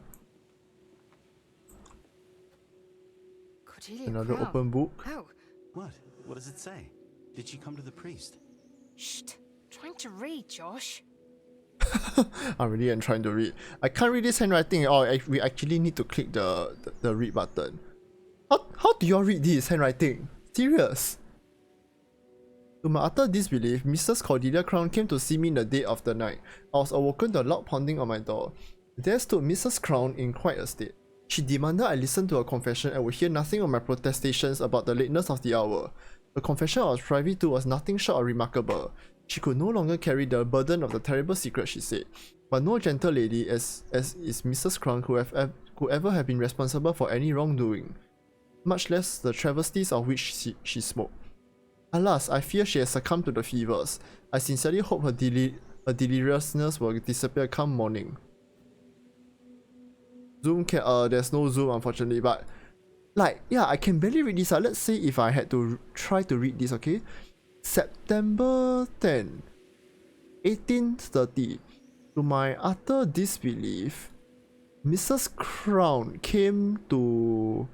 Cordelia Another Crown. open book. Oh, What? What does it say? Did she come to the priest? shh. Trying to read, Josh. I really am trying to read. I can't read this handwriting at all. We actually need to click the read button. How do y'all read this handwriting? Serious? To my utter disbelief, Mrs. Cordelia Crown came to see me in the dead of the night. I was awoken to a loud pounding on my door. There stood Mrs. Crown in quite a state. She demanded I listen to her confession and would hear nothing of my protestations about the lateness of the hour. The confession I was privy to was nothing short of remarkable. She could no longer carry the burden of the terrible secret, she said. But no gentle lady, as is Mrs. Crown, could ever have been responsible for any wrongdoing, much less the travesties of which she spoke. Alas, I fear she has succumbed to the fevers. I sincerely hope her deliriousness will disappear come morning. Zoom can there's no Zoom unfortunately, but like yeah, I can barely read this. Let's say if I had to try to read this, okay? September 10, 1830. To my utter disbelief, Mrs. Crown came to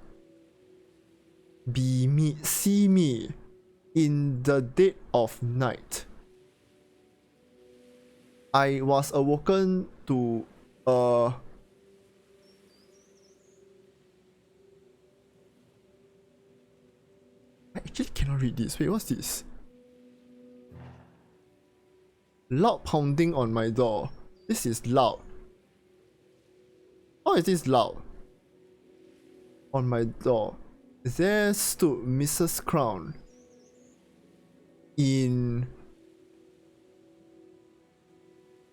see me in the dead of night. I was awoken to I actually cannot read this. Wait, what's this? Loud pounding on my door. This is loud. How is this loud? On my door. There stood Mrs. Crown in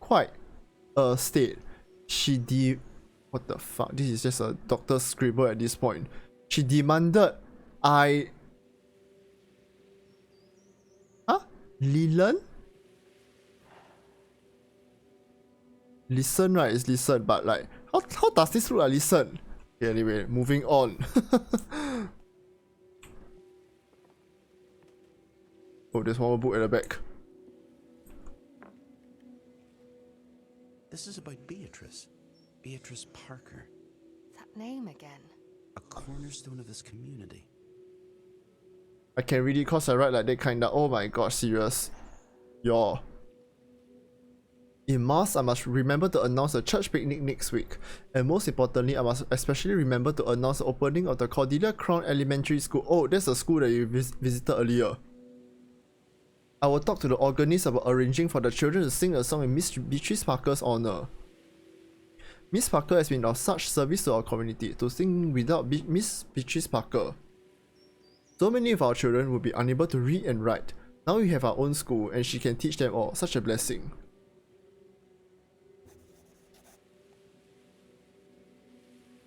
quite a state. What the fuck? This is just a doctor's scribble at this point. She demanded Leland? Listen, right? It's listen, but like, how does this look like listen? Okay, anyway, moving on. Oh, there's one more book at the back. This is about Beatrice. Beatrice Parker. That name again. A cornerstone of this community. I can read it cause I write like that kinda. Oh my gosh, serious. Yo. In Mass, I must remember to announce a church picnic next week. And most importantly, I must especially remember to announce the opening of the Cordelia Crown Elementary School. Oh, that's the school that you visited earlier. I will talk to the organist about arranging for the children to sing a song in Miss Beatrice Parker's honor. Miss Parker has been of such service to our community. To sing without Miss Beatrice Parker, so many of our children will be unable to read and write. Now we have our own school and she can teach them all. Such a blessing.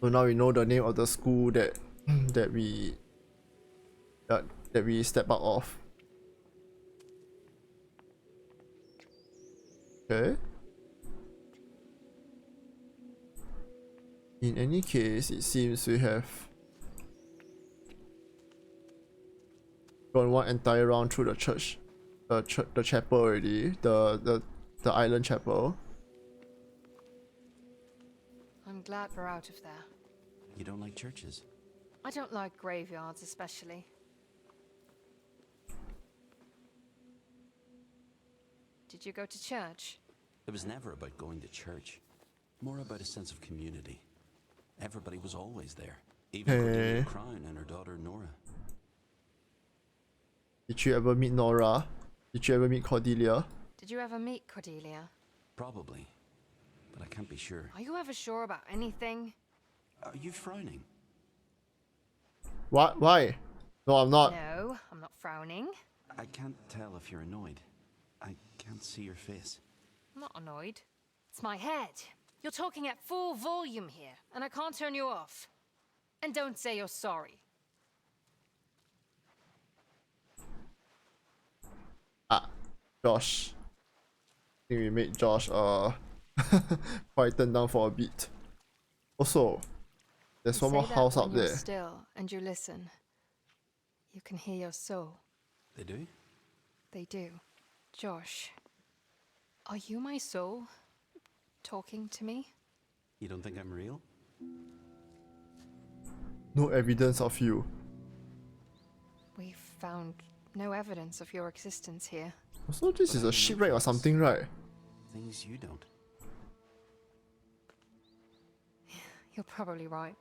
So now we know the name of the school that we step out of. Okay. In any case, it seems we have gone one entire round through the church, the chapel already, the island chapel. I'm glad we're out of there. You don't like churches? I don't like graveyards especially. Did you go to church? It was never about going to church. More about a sense of community. Everybody was always there. Even Cordelia Crown and her daughter Nora. Did you ever meet Nora? Did you ever meet Cordelia? Did you ever meet Cordelia? Probably. But I can't be sure. Are you ever sure about anything? Are you frowning? What? Why? No, I'm not. No, I'm not frowning. I can't tell if you're annoyed. I can't see your face. I'm not annoyed. It's my head. You're talking at full volume here, and I can't turn you off. And don't say you're sorry. Josh. I think we made Josh quieten down for a bit. Also, there's one more house up there. Still, and you listen. You can hear your soul. They do? They do. Josh, are you my soul? Talking to me? You don't think I'm real? No evidence of you. We've found no evidence of your existence here. So this is a shipwreck or something, right? Things you don't. You're probably right.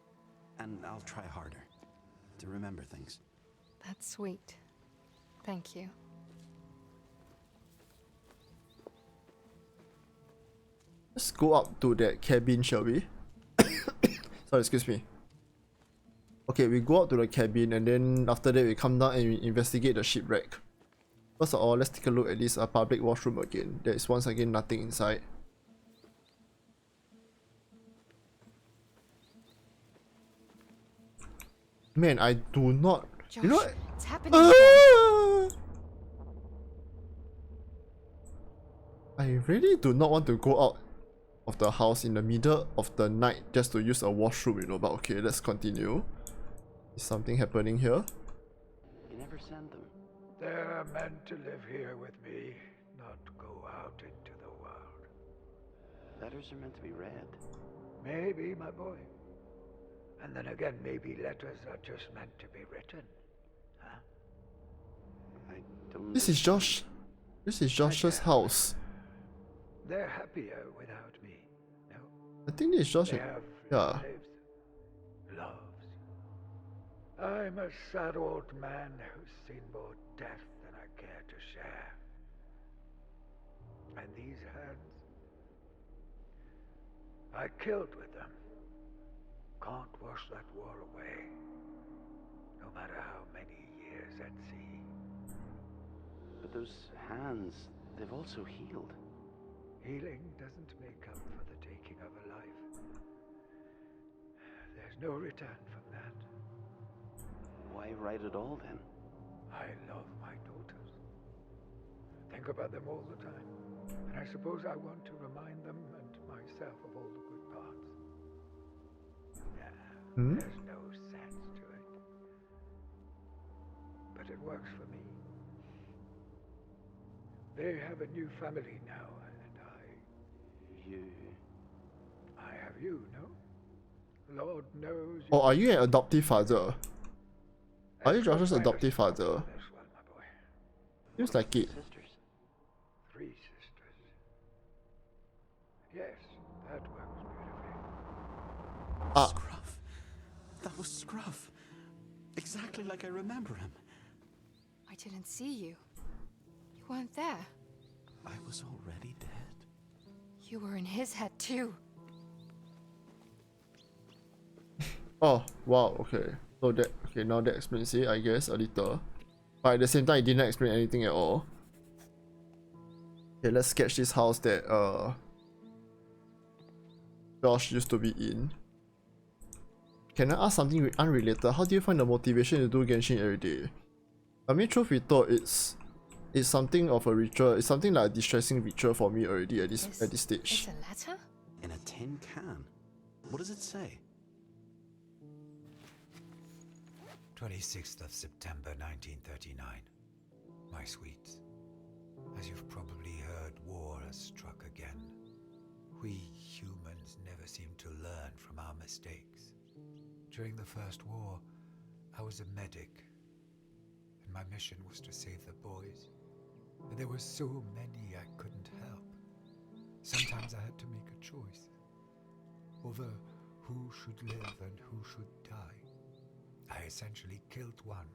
And I'll try harder to remember things. That's sweet. Thank you. Let's go up to that cabin, shall we? Sorry, excuse me. Okay, we go up to the cabin and then after that we come down and we investigate the shipwreck. First of all, let's take a look at this public washroom again. There is once again nothing inside. Man, I do not. Josh, You know what? it's happening again. I really do not want to go out of the house in the middle of the night just to use a washroom, you know, but okay, let's continue. Is something happening here? You never send them. They're meant to live here with me, not go out into the world. Letters are meant to be read. Maybe, my boy. And then again, maybe letters are just meant to be written. Huh? I don't. This is Josh. This is Josh's house. They're happier without me. No? I think this is Josh. They have Yeah. lives, loves. I'm a sad old man who's seen more death than I care to share. And these hands, I killed with them. Can't wash that war away, no matter how many years at sea. But those hands, they've also healed. Healing doesn't make up for the taking of a life. There's no return from that. Why write it all then? I love my daughters. Think about them all the time. And I suppose I want to remind them and myself of all the good parts. Hmm? There's no sense to it. But it works for me. They have a new family now, and I have you, no? Lord knows. Oh, are you an adoptive father? Are you Let's go Josh's find a adoptive spot father? for this one, my boy. Seems like it. Sisters. 3 sisters. Yes, that works beautifully. Ah. Scruff. That was Scruff. Exactly like I remember him. I didn't see you. You weren't there. I was already dead. You were in his head too. Oh, wow, okay. So that, okay, now that explains it, I guess, a little. But at the same time, it didn't explain anything at all. Okay, let's sketch this house that, Josh used to be in. Can I ask something unrelated? How do you find the motivation to do Genshin every day? I mean, truth be told, it's something of a ritual. It's something like a distressing ritual for me already at this stage. It's a letter? In a tin can. What does it say? 26th of September 1939. My sweets, as you've probably heard, war has struck again. We humans never seem to learn from our mistakes. During the First War, I was a medic, and my mission was to save the boys. But there were so many I couldn't help. Sometimes I had to make a choice over who should live and who should die. I essentially killed one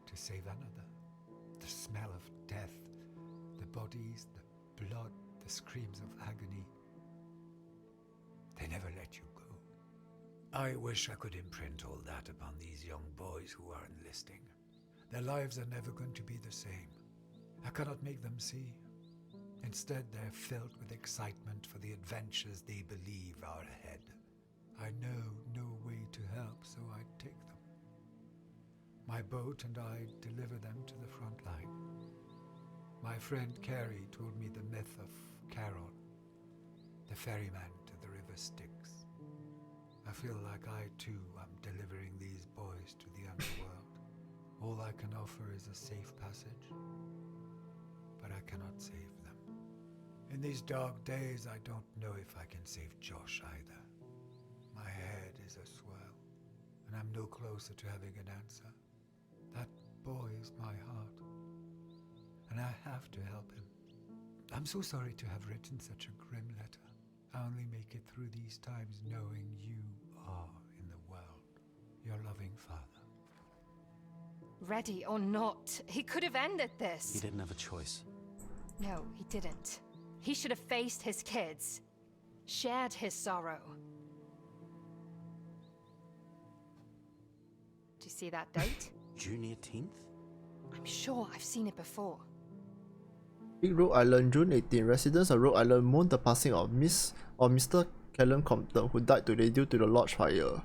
to save another. The smell of death, the bodies, the blood, the screams of agony. They never let you go. I wish I could imprint all that upon these young boys who are enlisting. Their lives are never going to be the same. I cannot make them see. Instead, they're filled with excitement for the adventures they believe are ahead. I know no way to help, so I take them. My boat and I deliver them to the front line. My friend Carrie told me the myth of Carol, the ferryman to the river Styx. I feel like I too am delivering these boys to the underworld. All I can offer is a safe passage, but I cannot save them. In these dark days, I don't know if I can save Josh either. My head is a swirl, and I'm no closer to having an answer. That boy is my heart, and I have to help him. I'm so sorry to have written such a grim letter. I only make it through these times knowing you are in the world, your loving father. Ready or not, he could have ended this. He didn't have a choice. No, he didn't. He should have faced his kids, shared his sorrow. Do you see that date? June 18th? I'm sure I've seen it before. Big Rock Island, June 18. Residents of Rock Island mourn the passing of Mr. Callum Compton, who died today due to the lodge fire.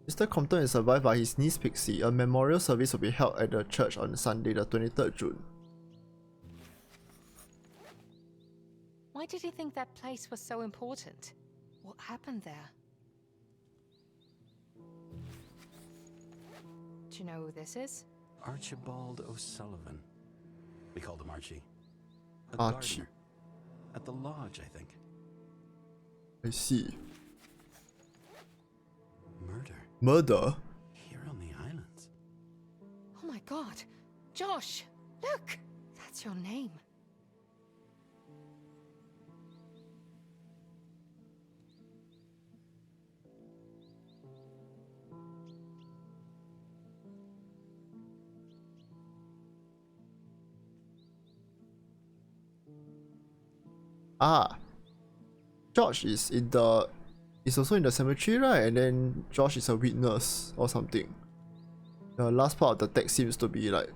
Mr. Compton is survived by his niece Pixie. A memorial service will be held at the church on Sunday, the 23rd June. Why did he think that place was so important? What happened there? Do you know who this is? Archibald O'Sullivan. We called him Archie. A Archie. gardener. At the lodge, I think. I see. Murder. Murder? Here on the islands. Oh my god! Josh! Look! That's your name. Ah. George is in the... Is also in the cemetery, right? And then Josh is a witness or something. The last part of the text seems to be like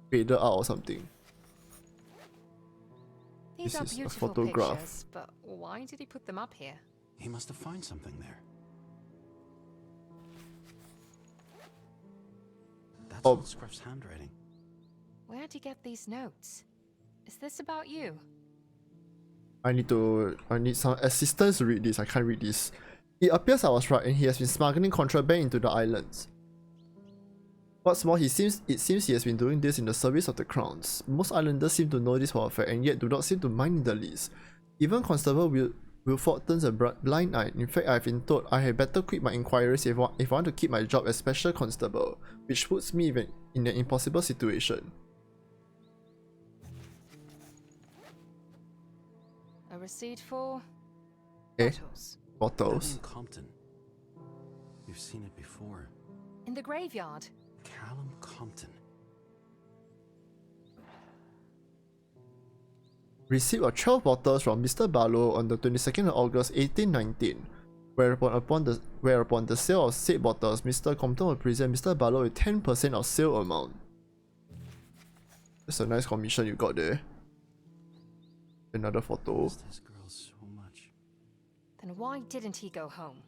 faded out or something. These This are is a beautiful photograph. pictures, but why did he put them up here? He must have found something there. That's Oh. old Scruff's handwriting. Where'd he get these notes? Is this about you? I need some assistance to read this. I can't read this. It appears I was right and he has been smuggling contraband into the islands. What's more, it seems he has been doing this in the service of the crowns. Most islanders seem to know this for a fact and yet do not seem to mind in the least. Even Constable Wilford turns a blind eye. In fact, I've been told I had better quit my inquiries if I want to keep my job as special constable, which puts me in an impossible situation. A receipt for... Eh? bottles. Bottles. In Compton. We've seen it before. In the graveyard. Callum Compton. Receipt of 12 bottles from Mr. Barlow on the 22nd of August 1819, whereupon the sale of said bottles, Mr. Compton will present Mr. Barlow with 10% of sale amount. That's a nice commission you got there. Another photo. Loves this girl so much. Then why didn't he go home?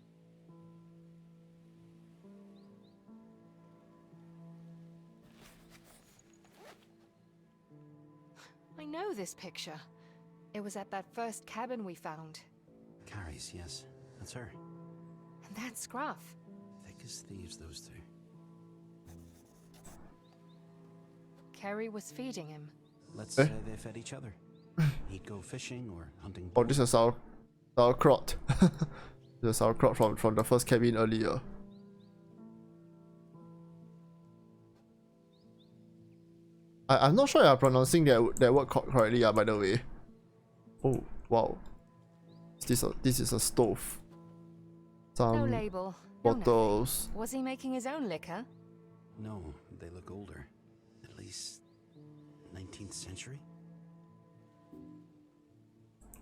I know this picture. It was at that first cabin we found. Carrie's, yes. That's her. And that's Scruff. Thick as thieves, those two. Carrie was feeding him. Let's Eh? say they fed each other. He'd go fishing or hunting. Oh, this is sauerkraut. The sauerkraut from the first cabin earlier. I'm not sure I'm pronouncing that word correctly, by the way. Oh, wow. This is a stove. No Some label. No nothing. bottles. Was he making his own liquor? No, they look older. At least 19th century.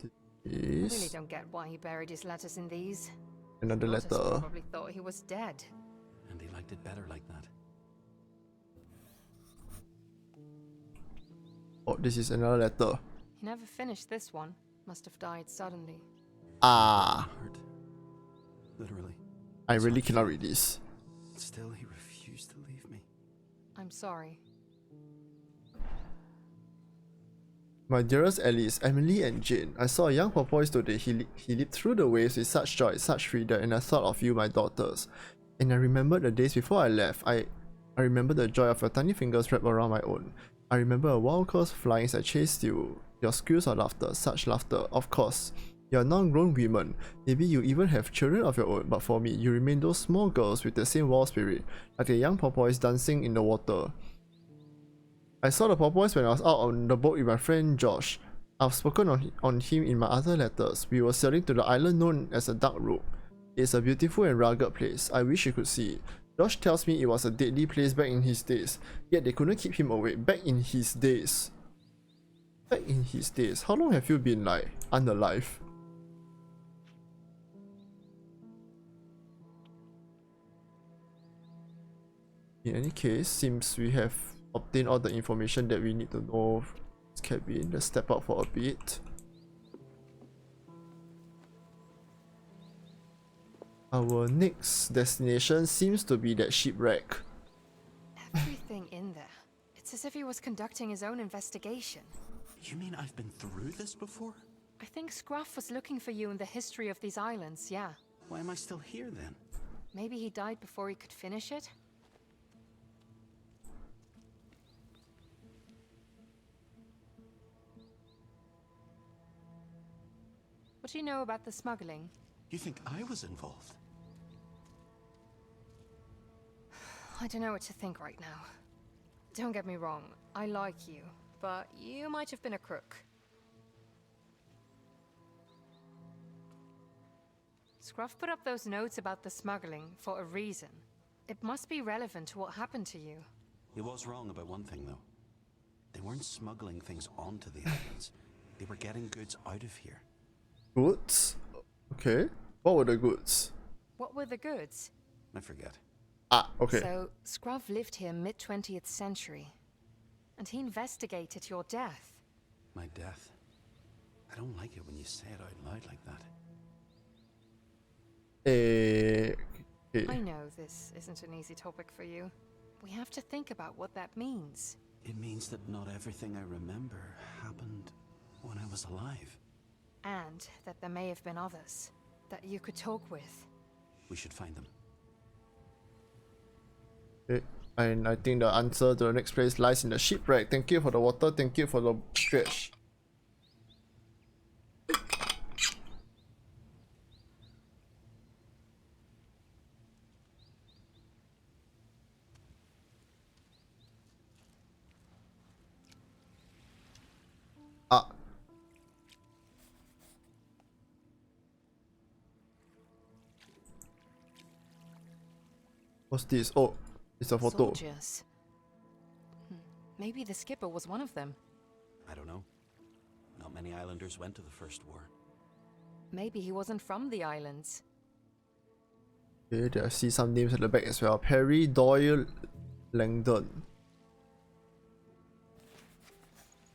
I really Is don't get why he buried his letters in these. another Artist letter. probably thought he was dead. And he liked it better like that. Oh, this is another letter. He never finished this one. Must have died suddenly. Ah, Hard. Literally. I really cannot read this. Still, he refused to leave me. I'm sorry. My dearest Alice, Emily and Jane, I saw a young porpoise today. He leaped through the waves with such joy, such freedom, and I thought of you, my daughters. And I remembered the days before I left. I remember the joy of your tiny fingers wrapped around my own. I remember a wild curse flying as I chased you. Your squeals of laughter, such laughter, of course. You are now grown women. Maybe you even have children of your own, but for me, you remain those small girls with the same wild spirit, like a young porpoise dancing in the water. I saw the porpoise when I was out on the boat with my friend Josh. I've spoken on him in my other letters. We were sailing to the island known as the Dark Rook. It's a beautiful and rugged place. I wish you could see it. Josh tells me it was a deadly place back in his days, yet they couldn't keep him awake. Back in his days. Back in his days. How long have you been like unalive? In any case, seems we have obtained all the information that we need to know of this cabin. Let's step out for a bit. Our next destination seems to be that shipwreck. Everything in there. It's as if he was conducting his own investigation. You mean I've been through this before? I think Scruff was looking for you in the history of these islands, yeah. Why am I still here then? Maybe he died before he could finish it? What do you know about the smuggling? You think I was involved? I don't know what to think right now. Don't get me wrong, I like you, but you might have been a crook. Scruff put up those notes about the smuggling for a reason. It must be relevant to what happened to you. He was wrong about one thing, though. They weren't smuggling things onto the islands. They were getting goods out of here. Goods? Okay. What were the goods? What were the goods? I forget. Ah, okay. So, Scruff lived here mid-20th century. And he investigated your death. My death? I don't like it when you say it out loud like that. Okay. I know this isn't an easy topic for you. We have to think about what that means. It means that not everything I remember happened when I was alive. And that there may have been others that you could talk with. We should find them. Okay. And I think the answer to the next place lies in the shipwreck. Thank you for the water. Thank you for the stretch. Ah. What's this? Oh, it's a photo. Soldiers. Maybe the skipper was one of them. I don't know. Not many islanders went to the First War. Maybe he wasn't from the islands. Okay, I see some names at the back as well. Perry, Doyle, Langdon.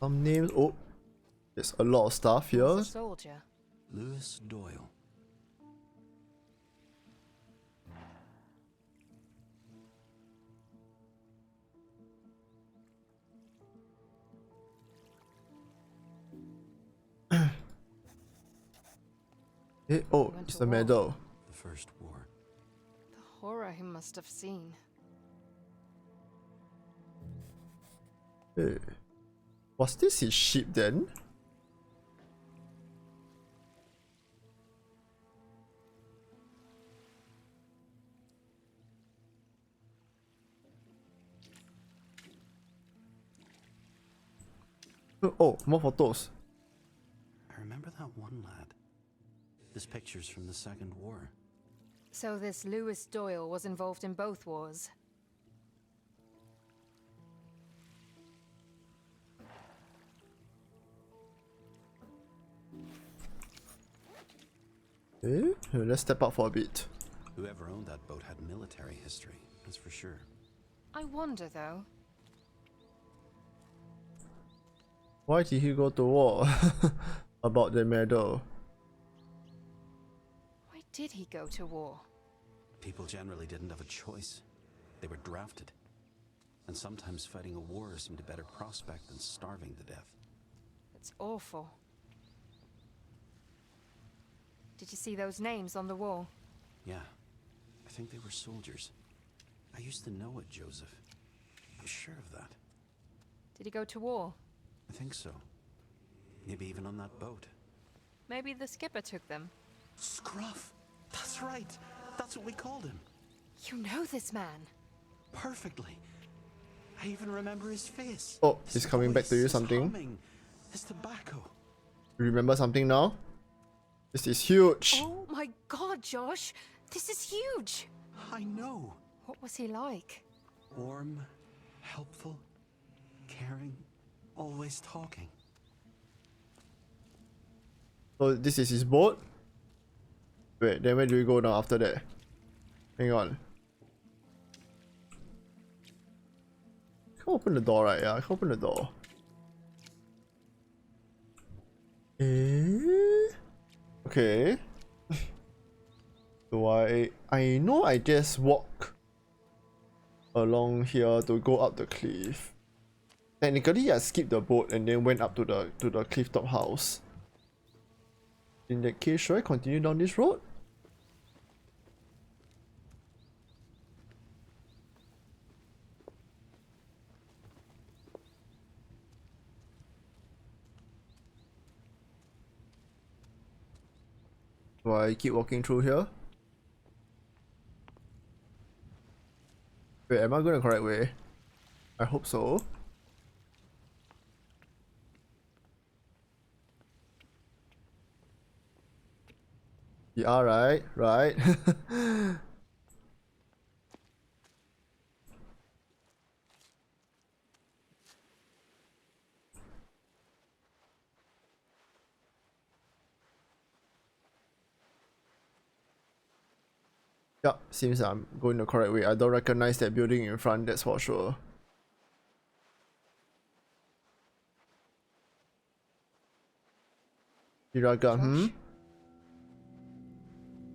Some names. Oh, there's a lot of stuff He here. was a soldier. Lewis Doyle. Eh, oh, Went it's to the war. medal. The First War. The horror he must have seen. Eh. Was this his ship then? Oh, more photos. I remember that one lad. This picture's from the Second War. So this Lewis Doyle was involved in both wars. Okay, let's step up for a bit. Whoever owned that boat had military history, that's for sure. I wonder though. Why did he go to war? About the medal. Why did he go to war? People generally didn't have a choice. They were drafted. And sometimes fighting a war seemed a better prospect than starving to death. It's awful. Did you see those names on the wall? Yeah, I think they were soldiers. I used to know it, Joseph. I'm sure of that. Did he go to war? I think so. Maybe even on that boat. Maybe the skipper took them. Scruff! That's right! That's what we called him! You know this man. Perfectly! I even remember his face. Oh, His he's coming back to voice, you his something. humming, his tobacco. Remember something now? This is huge. Oh my god, Josh! This is huge! I know. What was he like? Warm, helpful, caring, always talking. So this is his boat? Wait, then where do we go now after that? Hang on. Can't open the door, right? Yeah, I can open the door. Eh? Okay. So I know I just walk along here to go up the cliff. Technically I skipped the boat and then went up to the cliff top house. In that case, should I continue down this road? Do I keep walking through here? Wait, am I going the correct way? I hope so. Yeah, right. Yeah, seems I'm going the correct way. I don't recognize that building in front, that's for sure. Shiraga,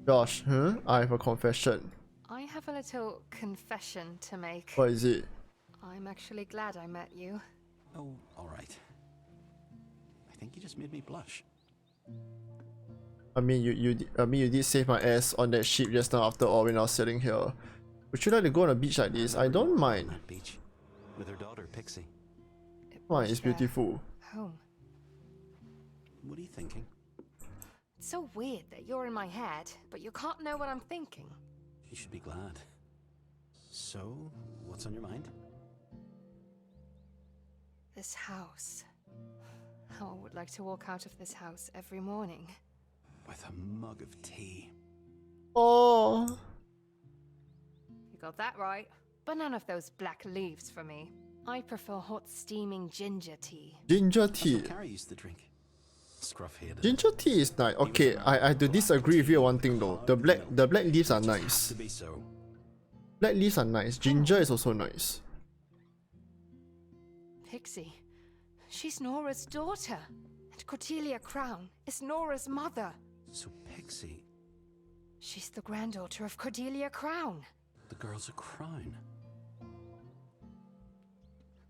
Josh, I have a confession. I have a little confession to make. What is it? I'm actually glad I met you. Oh, all right. I think you just made me blush. I mean, you did save my ass on that ship just now after all when I was sitting here. Would you like to go on a beach like this? I don't mind. On that beach with her daughter Pixie. Why? was It's their beautiful. Home. What are you thinking? It's so weird that you're in my head, but you can't know what I'm thinking. You should be glad. So, what's on your mind? This house. How I would like to walk out of this house every morning. With a mug of tea. Oh, You got that right. But none of those black leaves for me. I prefer hot steaming ginger tea. ginger That's tea. what Carrie used to drink. Scruff-headed. Ginger tea is nice. Okay, I have to disagree with you on one thing though. The black leaves are nice. To be so. Black leaves are nice. Ginger is also nice. Pixie. She's Nora's daughter. And Cordelia Crown is Nora's mother. So Pixie, She's the granddaughter of Cordelia Crown. the girl's a crown.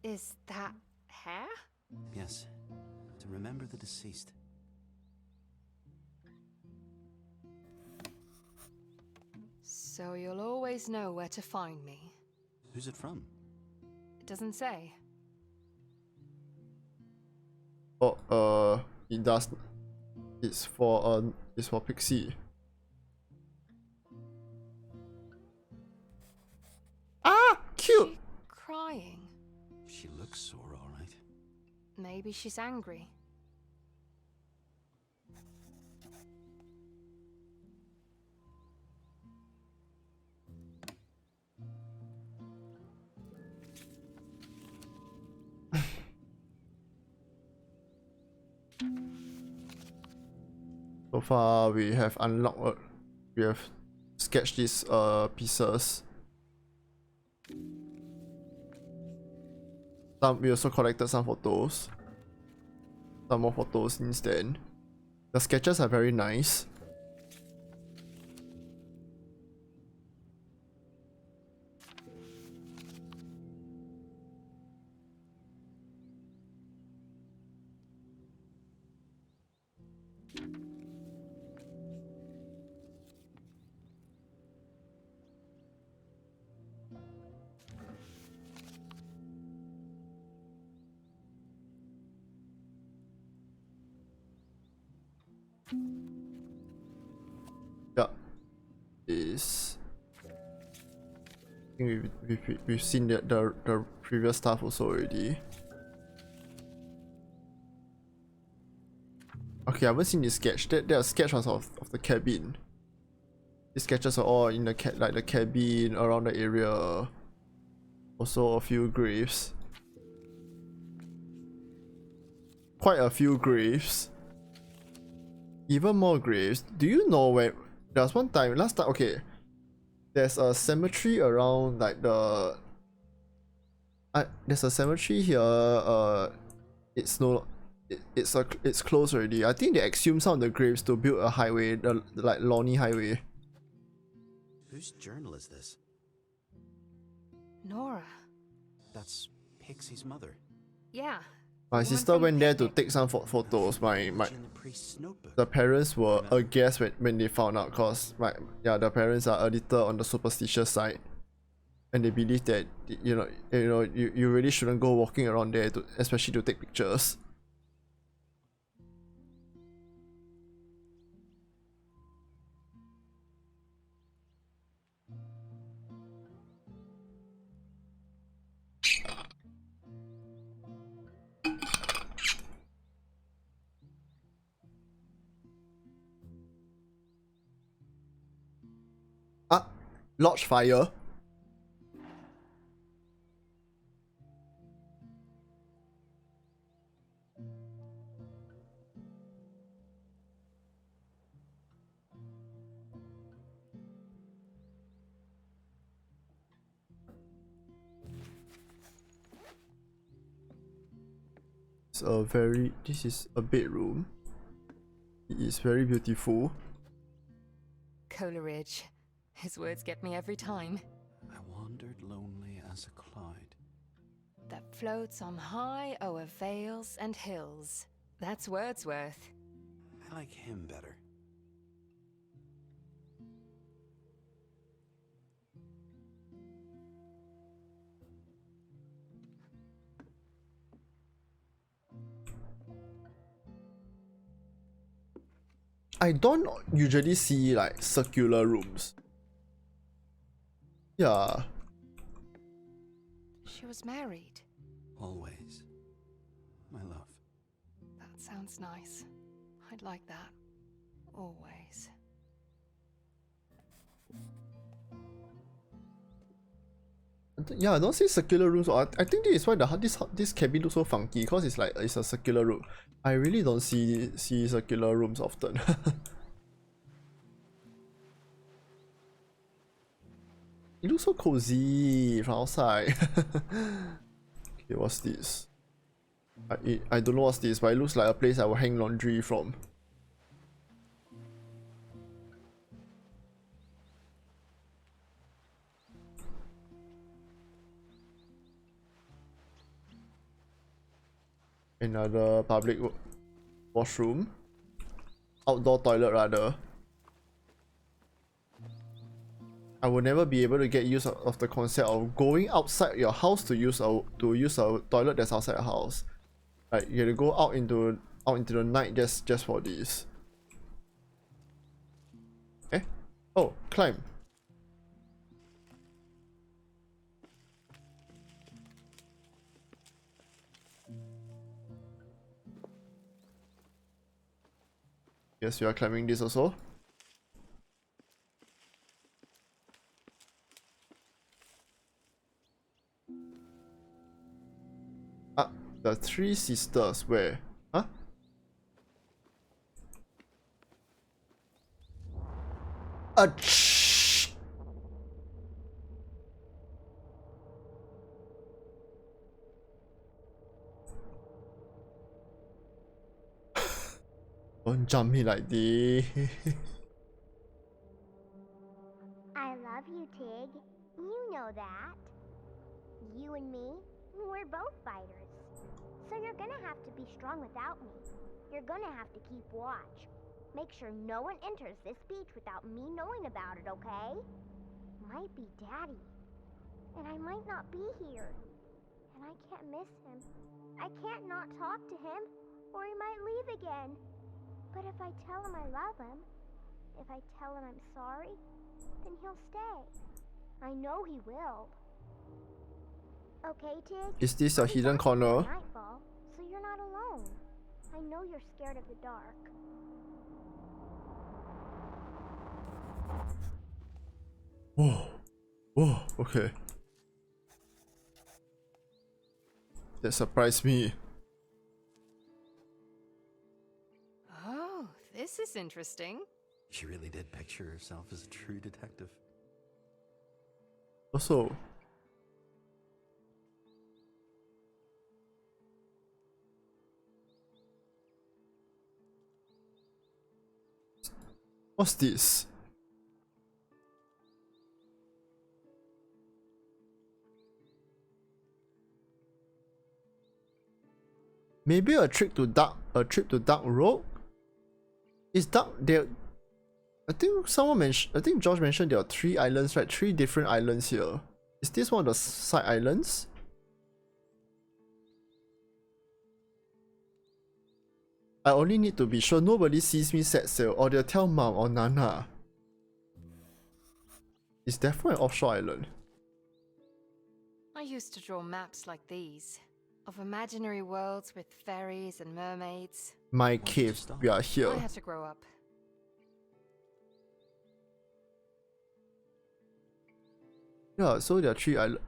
Is that hair? Yes. To remember the deceased. So you'll always know where to find me. Who's it from? It doesn't say. Oh, it does. It's for Pixie. Ah, cute. She crying. She looks sore, all right. Maybe she's angry. So far, we have unlocked. We have sketched these pieces. We also collected some photos. Some more photos instead. The sketches are very nice. Yeah, is. I think we've seen the previous stuff also already. Okay, I haven't seen this sketch. There are sketches of the cabin. These sketches are all in the the cabin around the area. Also a few graves. Quite a few graves. Even more graves. Do you know where? There was one time, last time, okay. There's a cemetery around like the. There's a cemetery here. It's closed already. I think they exhumed some of the graves to build a highway, the like Lonnie Highway. Whose journal is this? Nora. That's Pixie's mother. Yeah. My one sister from went there to picnic. take some photos. In the priest's notebook. The parents were Remember? aghast when they found out, cause the parents are a little on the superstitious side, and they believe that you really shouldn't go walking around there especially to take pictures. Ah, lodge fire. This is a bedroom. It is very beautiful. Coleridge. His words get me every time. I wandered lonely as a cloud. That floats on high o'er vales and hills. That's Wordsworth. I like him better. I don't usually see like circular rooms. Yeah. She was married. Always. My love. That sounds nice. I'd like that. Always. Yeah, I don't see circular rooms. I think this is why this cabin looks so funky, because it's a circular room. I really don't see circular rooms often. It looks so cozy from outside. Okay, what's this? I don't know what's this, but it looks like a place I will hang laundry from. Another public washroom. Outdoor toilet rather. I will never be able to get use of the concept of going outside your house to use a toilet that's outside the house. Like you have to go out into the night just for this. Eh? Oh, climb. Yes, you are climbing this also. Ah, the Three Sisters, where? Huh? Achh! Don't jump me like this. I love you, Tig. You know that. You and me, we're both fighters. So you're gonna have to be strong without me. You're gonna have to keep watch. Make sure no one enters this beach without me knowing about it, okay? Might be Daddy. And I might not be here. And I can't miss him. I can't not talk to him, or he might leave again. But if I tell him I love him, if I tell him I'm sorry, then he'll stay. I know he will. Okay, Tig? Is this a I'll be hidden back before corner? nightfall, so you're not alone. I know you're scared of the dark. Whoa. Whoa, okay. That surprised me. Oh, this is interesting. She really did picture herself as a true detective. Also, what's this? Maybe a trip to Dark Road? Is Dark there? I think Josh mentioned there are 3 islands, right? 3 different islands here. Is this one of the side islands? I only need to be sure nobody sees me set sail, or they'll tell Mom or Nana. It's definitely an offshore island. I used to draw maps like these, of imaginary worlds with fairies and mermaids. My cave, we are here. I had to grow up. Yeah, so there are 3 islands.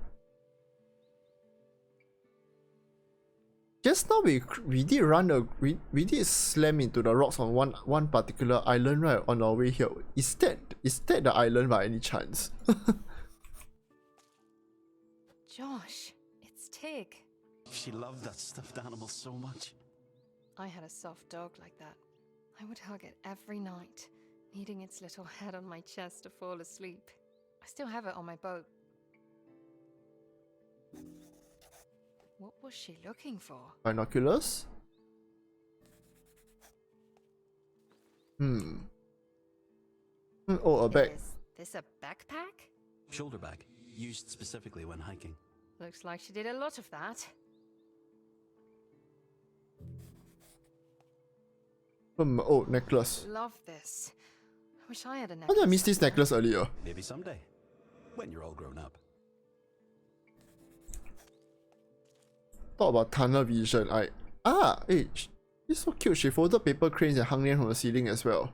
Just now we did run we did slam into the rocks on one particular island, right, on our way here. Is that the island by any chance? Josh, it's Tig. She loved that stuffed animal so much. I had a soft dog like that. I would hug it every night, needing its little head on my chest to fall asleep. I still have it on my boat. What was she looking for? Binoculars? Oh, a bag. Is this a backpack? Shoulder bag, used specifically when hiking. Looks like she did a lot of that. Oh, necklace. Love this. I wish I had a How necklace. did I miss this necklace earlier? Maybe someday, when you're all grown up. Talk about tunnel vision. It's so cute. She folded paper cranes and hung them from the ceiling as well.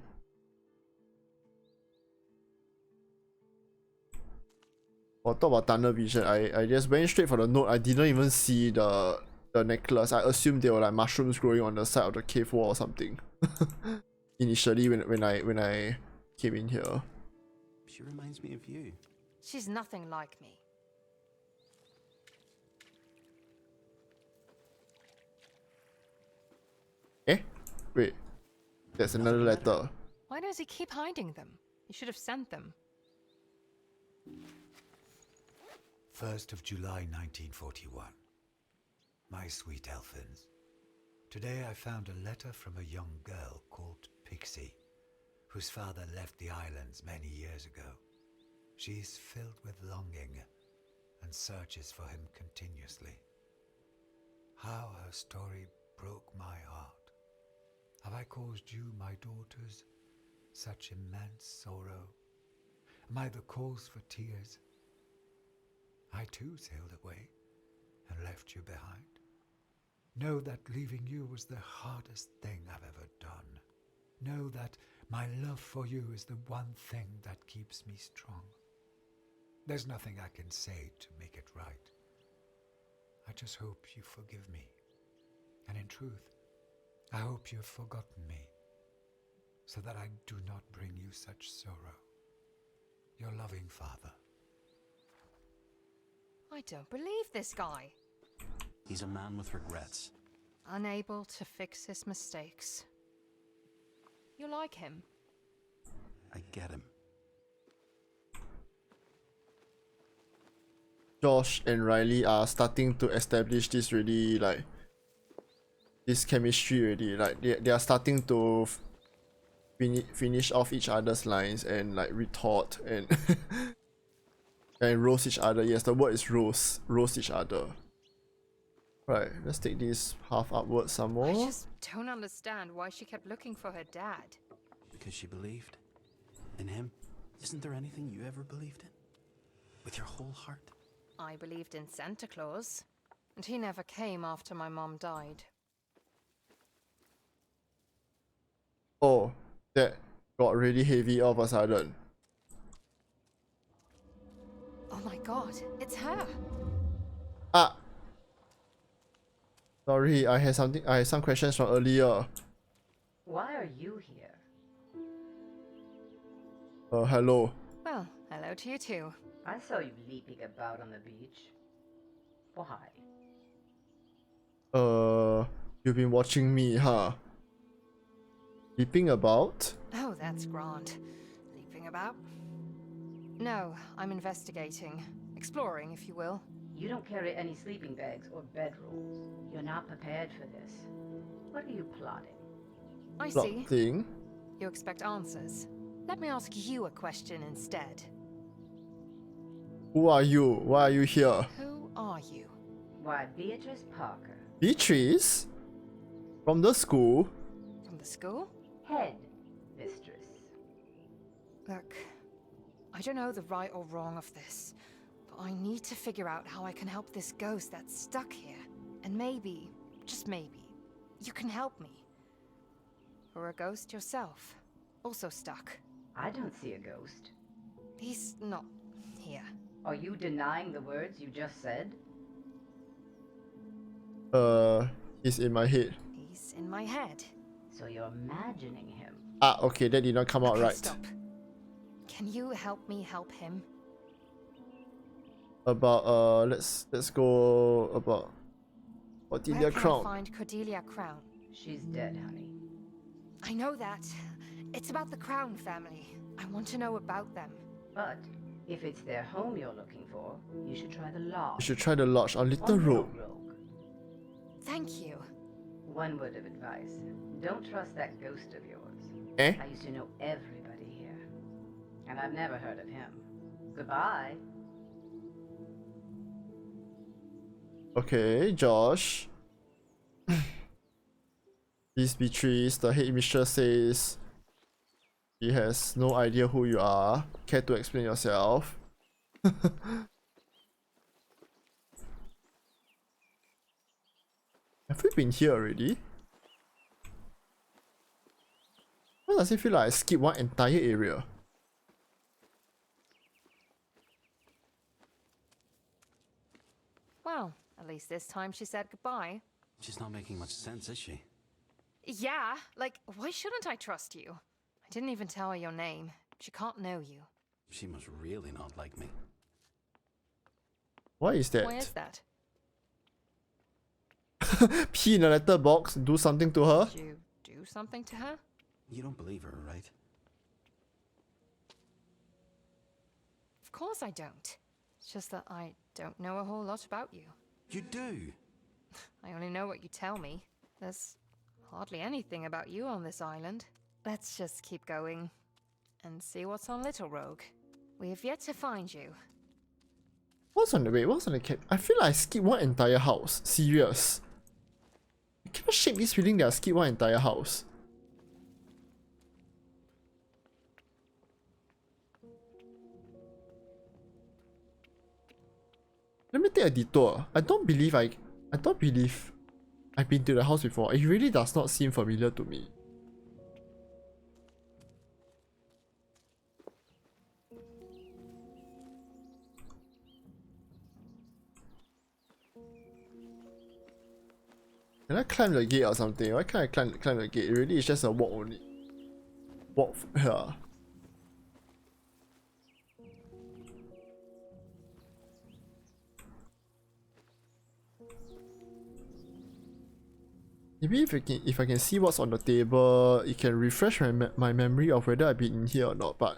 Oh, talk about tunnel vision. I just went straight for the note. I didn't even see the necklace. I assumed they were like mushrooms growing on the side of the cave wall or something. Initially, when I came in here. She reminds me of you. She's nothing like me. Wait, there's another letter. Why does he keep hiding them? He should have sent them. 1st of July 1941. My sweet Elfins. Today I found a letter from a young girl called Pixie, whose father left the islands many years ago. She is filled with longing and searches for him continuously. How her story broke my heart. Have I caused you, my daughters, such immense sorrow? Am I the cause for tears? I too sailed away and left you behind. Know that leaving you was the hardest thing I've ever done. Know that my love for you is the one thing that keeps me strong. There's nothing I can say to make it right. I just hope you forgive me. And in truth, I hope you've forgotten me, so that I do not bring you such sorrow. Your loving father. I don't believe this guy. He's a man with regrets. Unable to fix his mistakes. You like him? I get him. Josh and Riley are starting to establish this really like this chemistry already. Like they are starting to finish off each other's lines and like retort and and roast each other. Yes, the word is roast each other. Right, let's take this half upwards some more. I just don't understand why she kept looking for her dad. Because she believed in him. Isn't there anything you ever believed in? With your whole heart? I believed in Santa Claus, and he never came after my mom died. Oh, that got really heavy all of a sudden. Oh my god, it's her! Ah! Sorry, I had some questions from earlier. Why are you here? Hello. Well, hello to you too. I saw you leaping about on the beach. Why? You've been watching me, huh? Leaping about? Oh, that's grand. Leaping about? No, I'm investigating. Exploring, if you will. You don't carry any sleeping bags or bedrolls. You're not prepared for this. What are you plotting? I see. Thing. You expect answers. Let me ask you a question instead. Who are you? Why are you here? Who are you? Why, Beatrice Parker, Beatrice? From the school? From the school? head mistress. Look, I don't know the right or wrong of this, but I need to figure out how I can help this ghost that's stuck here. And maybe, just maybe, you can help me. Or a ghost yourself, also stuck. I don't see a ghost. He's not here. Are you denying the words you just said? He's in my head. He's in my head. So you're imagining him. Ah, okay, that did not come out Okay, right. stop. Can you help me help him? About let's go about Where Cordelia can I Crown. find Cordelia Crown? She's dead, honey. I know that. It's about the Crown family. I want to know about them. But if it's their home you're looking for, you should try the You lodge. should try the lodge on Little On Road. Rogue. Thank you. One word of advice. Don't trust that ghost of yours. Eh? I used to know everybody here. And I've never heard of him. Goodbye. Okay, Josh. This Beatrice, the head mistress says she has no idea who you are. Care to explain yourself? Have we been here already? Why does it feel like I skipped one entire area? Well, at least this time she said goodbye. She's not making much sense, is she? Yeah, like, why shouldn't I trust you? I didn't even tell her your name. She can't know you. She must really not like me. Why is that? Why is that? Pee in a letterbox, do something to her? Did you do something to her? You don't believe her, right? Of course I don't. It's just that I don't know a whole lot about you. You do! I only know what you tell me. There's hardly anything about you on this island. Let's just keep going and see what's on Little Rogue. We have yet to find you. What's on the way? What's on the cap? I feel like I skipped one entire house. Serious. I cannot shake this feeling that I skipped one entire house. Let me take a detour. I don't believe I've been to the house before. It really does not seem familiar to me. Can I climb the gate or something? Why can't I climb the gate? It really is just a walk only. Walk here. Maybe if I can see what's on the table, it can refresh my memory of whether I've been in here or not. But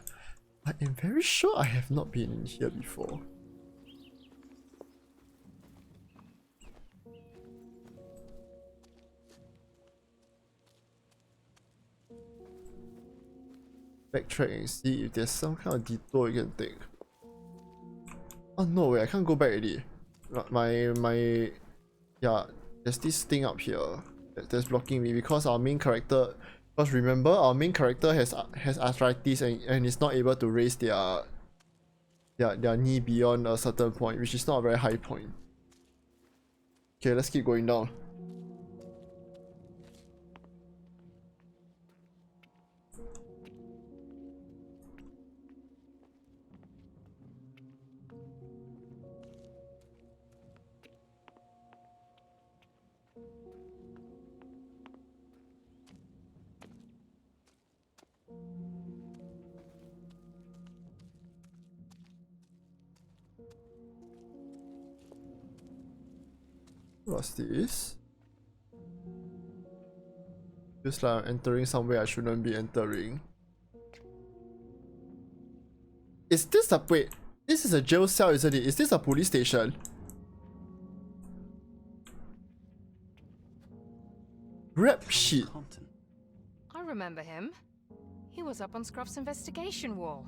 I am very sure I have not been in here before. Backtrack and see if there's some kind of detour you can take. Oh no, wait, I can't go back already. Yeah, there's this thing up here that's blocking me because our main character. Because remember, our main character has arthritis and is not able to raise their knee beyond a certain point, which is not a very high point. Okay, let's keep going down. What's this? Feels like I'm entering somewhere I shouldn't be entering. Is this a wait? This is a jail cell, isn't it? Is this a police station? Rap Callum sheet. Compton. I remember him. He was up on Scruff's investigation wall.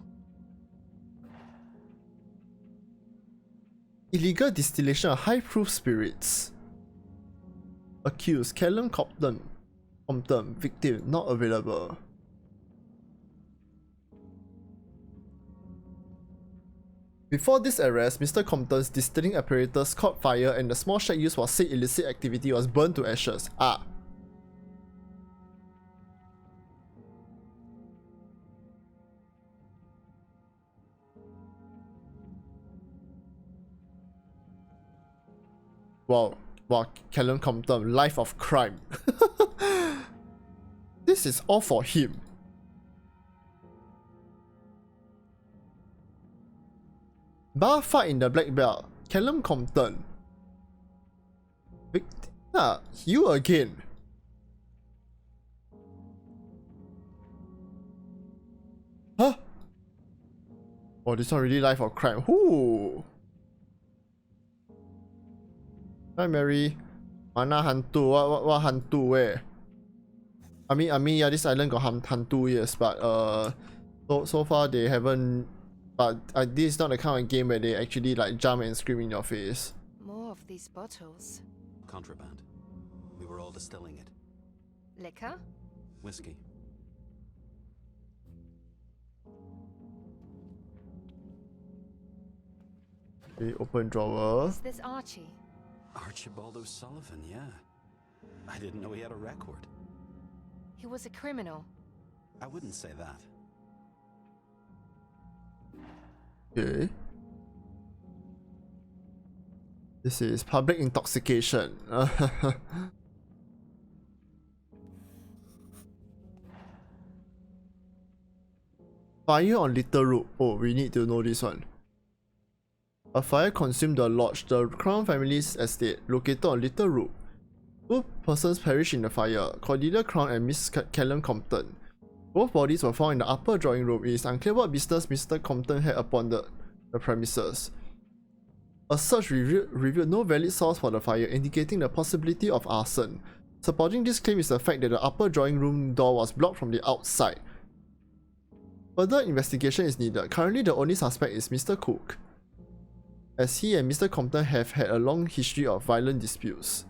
Illegal distillation of high-proof spirits. Accused Callum Compton. Victim not available. Before this arrest, Mr. Compton's distilling apparatus caught fire and the small shack used for said illicit activity was burned to ashes. Wow, Callum Compton, life of crime. This is all for him. Bar fight in the black belt. Callum Compton. You again. Huh? Oh, this one really life of crime. Whoo. Hi Mary. Mana hantu? What hantu? Where? I mean, yeah, this island got hantu, yes, but so far they haven't. But this is not the kind of game where they actually like jump and scream in your face. More of these bottles. Contraband. We were all distilling it. Liquor? Whiskey. Okay, open drawer. Is this Archie? Archibald O'Sullivan, yeah. I didn't know he had a record. He was a criminal. I wouldn't say that. Okay. This is public intoxication. Fire on Little Road. Oh, we need to know this one. A fire consumed the lodge, the Crown family's estate, located on Little Road. 2 persons perished in the fire, Cordelia Crown and Miss Callum Compton. Both bodies were found in the upper drawing room. It is unclear what business Mr. Compton had upon the premises. A search revealed no valid source for the fire, indicating the possibility of arson. Supporting this claim is the fact that the upper drawing room door was blocked from the outside. Further investigation is needed. Currently, the only suspect is Mr. Cook, as he and Mr. Compton have had a long history of violent disputes.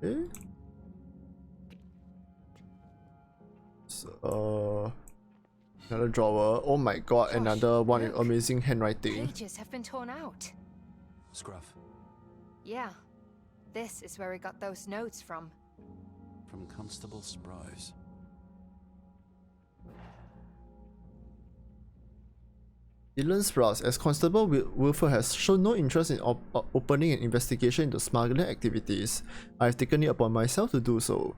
Okay. So, another drawer. Oh my god, Josh, another one with look. amazing handwriting. Pages have been torn out. Scruff. Yeah. This is where he got those notes from. From Constable Sprouse. Dylan Sprouse, as Constable Wilford has shown no interest in opening an investigation into smuggling activities, I have taken it upon myself to do so.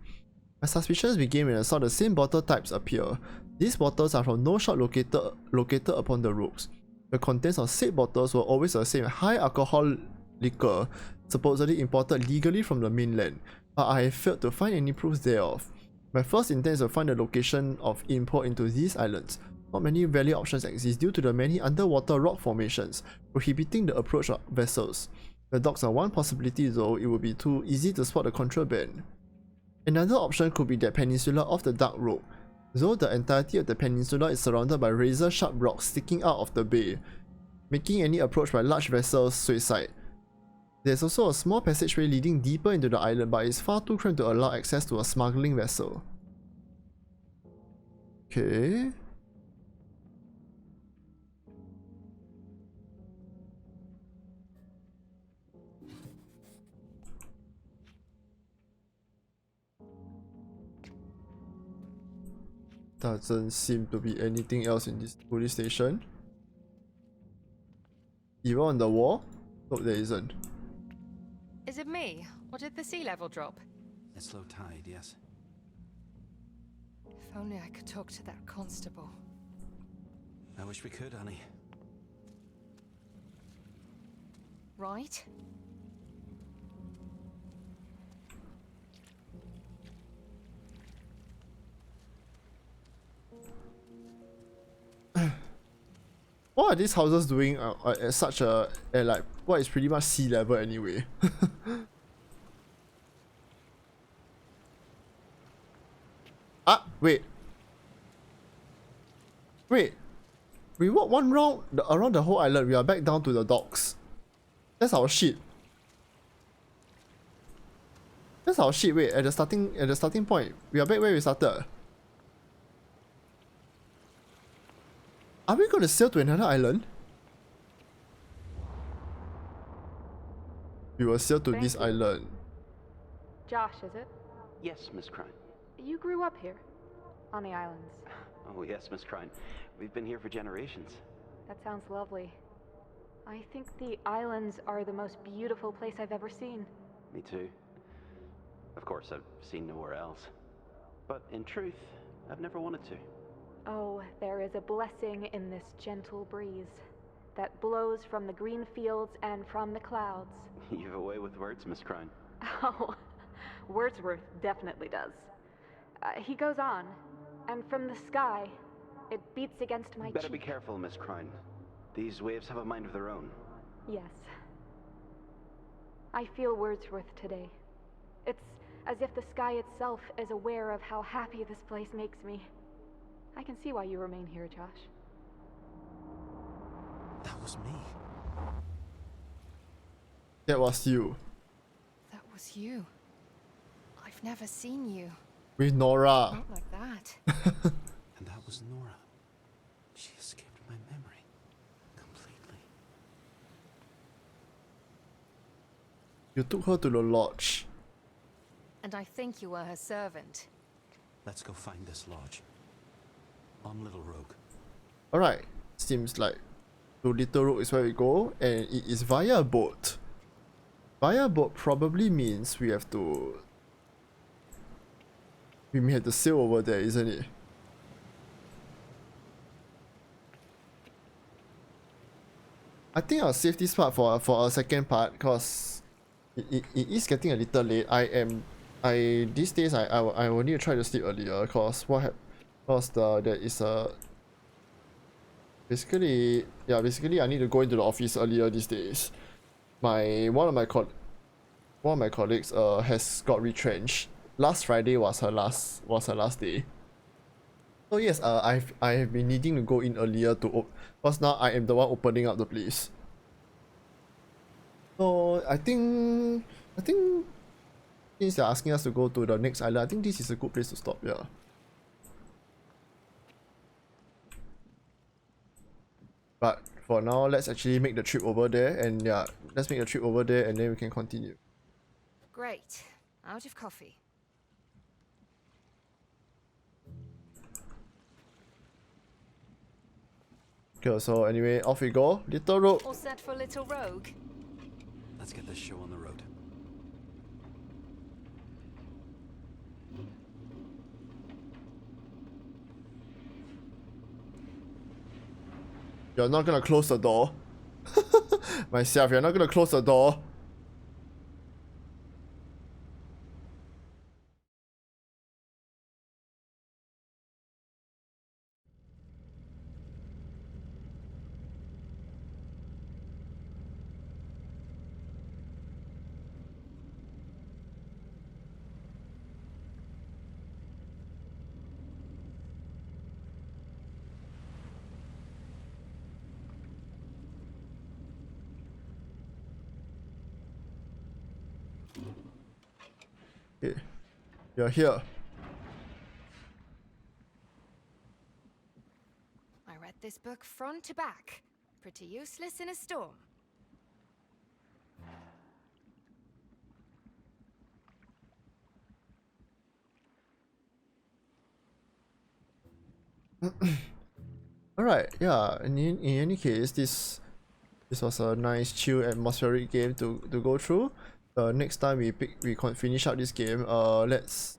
My suspicions began when I saw the same bottle types appear. These bottles are from no shop located upon the roofs. The contents of said bottles were always the same high alcohol liquor, supposedly imported legally from the mainland, but I have failed to find any proofs thereof. My first intent is to find the location of import into these islands. Not many valid options exist due to the many underwater rock formations, prohibiting the approach of vessels. The docks are one possibility, though it would be too easy to spot the contraband. Another option could be the peninsula off the Dark Road, though the entirety of the peninsula is surrounded by razor-sharp rocks sticking out of the bay, making any approach by large vessels suicide. There is also a small passageway leading deeper into the island, but it is far too cramped to allow access to a smuggling vessel. Okay. Doesn't seem to be anything else in this police station. Even on the wall? Nope, there isn't. Is it me, or did the sea level drop? It's low tide, yes. If only I could talk to that constable. I wish we could, Annie. Right? what are these houses doing at such a like what is pretty much sea level anyway? Ah, wait. Wait. We walked one round around the whole island. We are back down to the docks. That's our shit. That's our shit. Wait, at the starting point, we are back where we started. Are we gonna sail to another island? We will sail to this island. Josh, is it? Yes, Miss Crine. You grew up here, on the islands. Oh, yes, Miss Crine. We've been here for generations. That sounds lovely. I think the islands are the most beautiful place I've ever seen. Me too. Of course, I've seen nowhere else. But in truth, I've never wanted to. Oh, there is a blessing in this gentle breeze that blows from the green fields and from the clouds. You've a way with words, Miss Crine. Oh, Wordsworth definitely does. He goes on, and from the sky, it beats against my Better cheek. be careful, Miss Crine. These waves have a mind of their own. Yes. I feel Wordsworth today. It's as if the sky itself is aware of how happy this place makes me. I can see why you remain here, Josh. That was me. That was you. That was you. I've never seen you. With Nora. Not like that. And that was Nora. She escaped my memory. Completely. You took her to the lodge. And I think you were her servant. Let's go find this lodge. On Little Rogue. Alright. Seems like to Little Rogue is where we go, and it is via boat. Via boat probably means we have to... We may have to sail over there, isn't it? I think I'll save this part for a second part, because it is getting a little late. These days I will need to try to sleep earlier, because there is a basically I need to go into the office earlier these days. One of my colleagues has got retrenched. Last Friday was her last day. So yes, I have been needing to go in earlier because now I am the one opening up the place. So I think since they're asking us to go to the next island, I think this is a good place to stop. Yeah. But for now, let's actually make the trip over there, and yeah, let's make the trip over there, and then we can continue. Great. Out of coffee. Okay, so anyway, off we go. Little Rogue. All set for Little Rogue? Let's get this show on the road. You're not gonna close the door. Myself, you're not gonna close the door. Okay. You're here. I read this book front to back. Pretty useless in a storm. Alright, yeah, in any case, this was a nice chill atmospheric game to go through. Next time we finish out this game, let's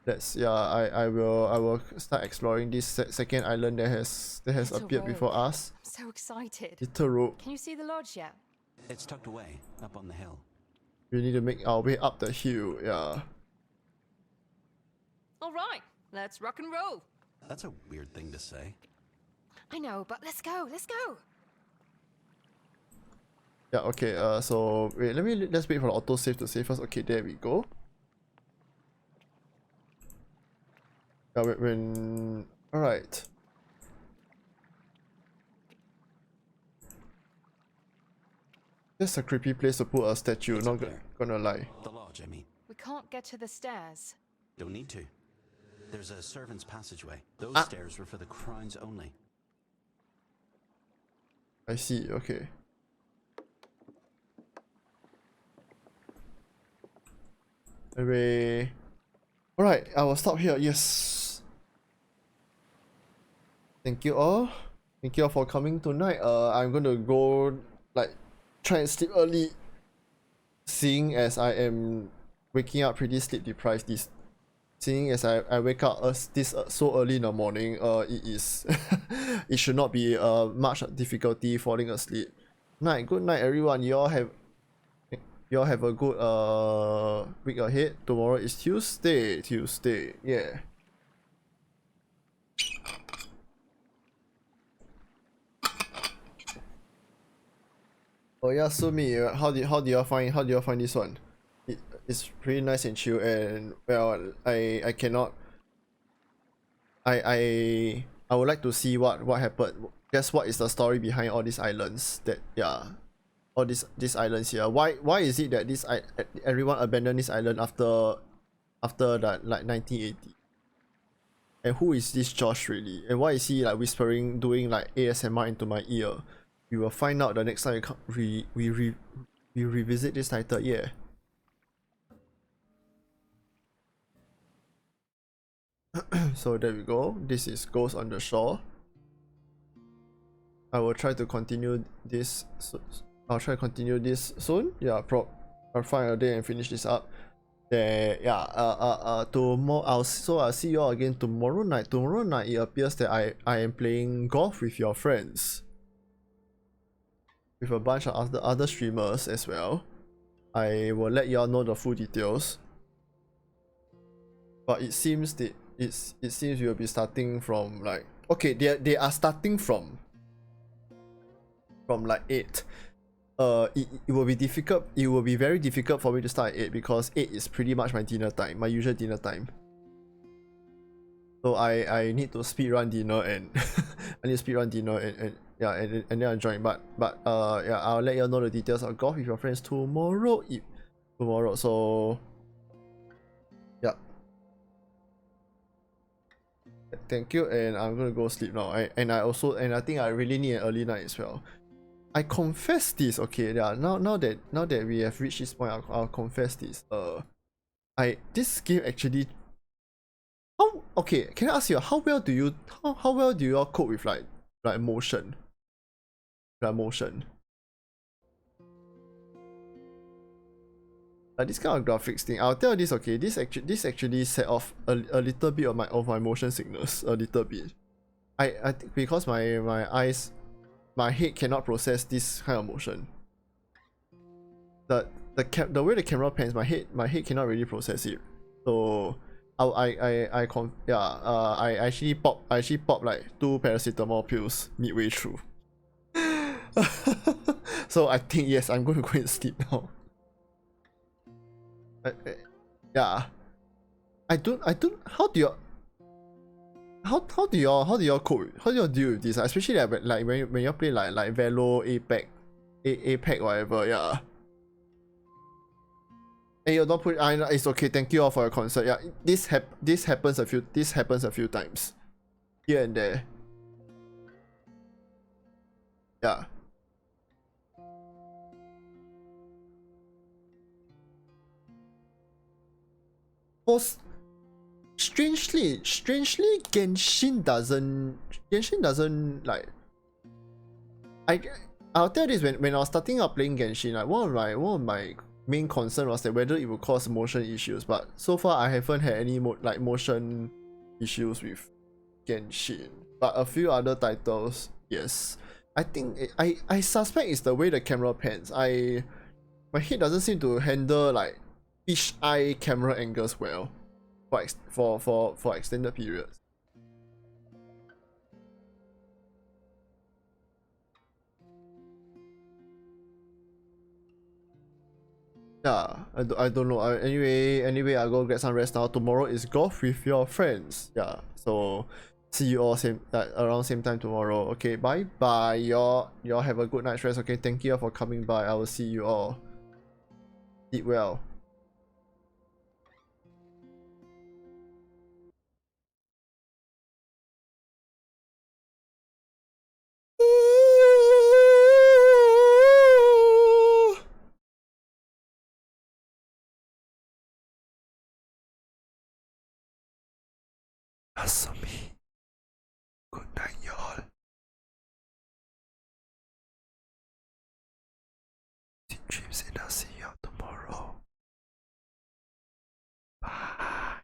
I will start exploring this second island that has Little appeared Rogue. before us. I'm so excited. Little Rogue. Can you see the lodge yet? It's tucked away, up on the hill. We need to make our way up the hill, yeah. All right, let's rock and roll. That's a weird thing to say. I know, but let's go. Let's go. Yeah, okay, so wait, let's wait for the autosave to save first. Okay, there we go. Yeah, when alright. That's a creepy place to put a statue, What's not up there? gonna lie. The lodge, I mean. We can't get to the stairs. Don't need to. There's a servant's passageway. Those Ah. stairs were for the crowns only. I see, okay. Anyway. Alright, I will stop here, yes. Thank you all. Thank you all for coming tonight. I'm gonna go like try and sleep early. Seeing as I am waking up pretty sleep deprived this seeing as I wake up so early in the morning, it is it should not be much difficulty falling asleep. Good night everyone. You all have a good week ahead. Tomorrow is Tuesday. Yeah. Oh yeah, Sumi, how do you find this one? It's pretty nice and chill, and well, I cannot. I would like to see what happened. Guess what is the story behind all these islands? All these islands here. Why is it that everyone abandoned this island after that, like 1980? And who is this Josh really? And why is he like whispering, doing like ASMR into my ear? We will find out the next time we revisit this title. Yeah. So there we go. This is Ghost on the Shore. I will try to continue this. I'll try to continue this soon. Yeah, I'll find a day and finish this up. Then yeah. Tomorrow I'll see you all again tomorrow night. Tomorrow night it appears that I am playing golf with your friends, with a bunch of other streamers as well. I will let y'all know the full details. But it seems we will be starting from like, okay, they are starting from like 8. It will be difficult. It will be very difficult for me to start at 8 because 8 is pretty much my dinner time, my usual dinner time. So I need to speedrun dinner and and yeah, and then I'll join. But yeah, I'll let you know the details of golf with your friends tomorrow. So yeah. Thank you, and I'm gonna go sleep now. I think I really need an early night as well. I confess this, okay? Yeah. Now that we have reached this point, I'll confess this. This game actually. Okay? Can I ask you how well do you all cope with like motion? Like motion. This kind of graphics thing, I'll tell you this, okay, this actually set off a little bit of my motion sickness, a little bit. I think because my head cannot process this kind of motion. The way the camera pans, my head cannot really process it. So I actually pop like 2 paracetamol pills midway through. So I think yes, I'm going to go and sleep now. Yeah, I don't. How do y'all cope? How do y'all deal with this? Especially like when you play like Velo, Apex, whatever. Yeah. And you don't put. It's okay. Thank you all for your concern. Yeah, this happens a few times, here and there. Yeah. Strangely, Genshin doesn't like. I'll tell you this, when I was starting out playing Genshin, like one of my main concern was that whether it would cause motion issues, but so far I haven't had any motion issues with Genshin. But a few other titles, yes. I think I suspect it's the way the camera pans. My head doesn't seem to handle like fish-eye camera angles well for extended periods. Yeah, I don't know. Anyway, I'll go get some rest now. Tomorrow is golf with your friends. Yeah, so see you all around same time tomorrow. Okay, bye bye. Y'all have a good night's rest. Okay, thank you all for coming by. I will see you all. Eat well. Asumi. Good night, y'all. Sweet dreams, and I'll see y'all tomorrow. Bye.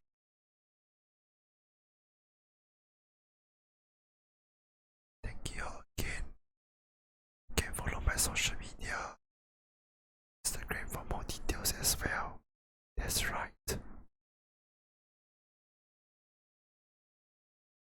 Thank you all again. You can follow my social media, Instagram for more details as well. That's right.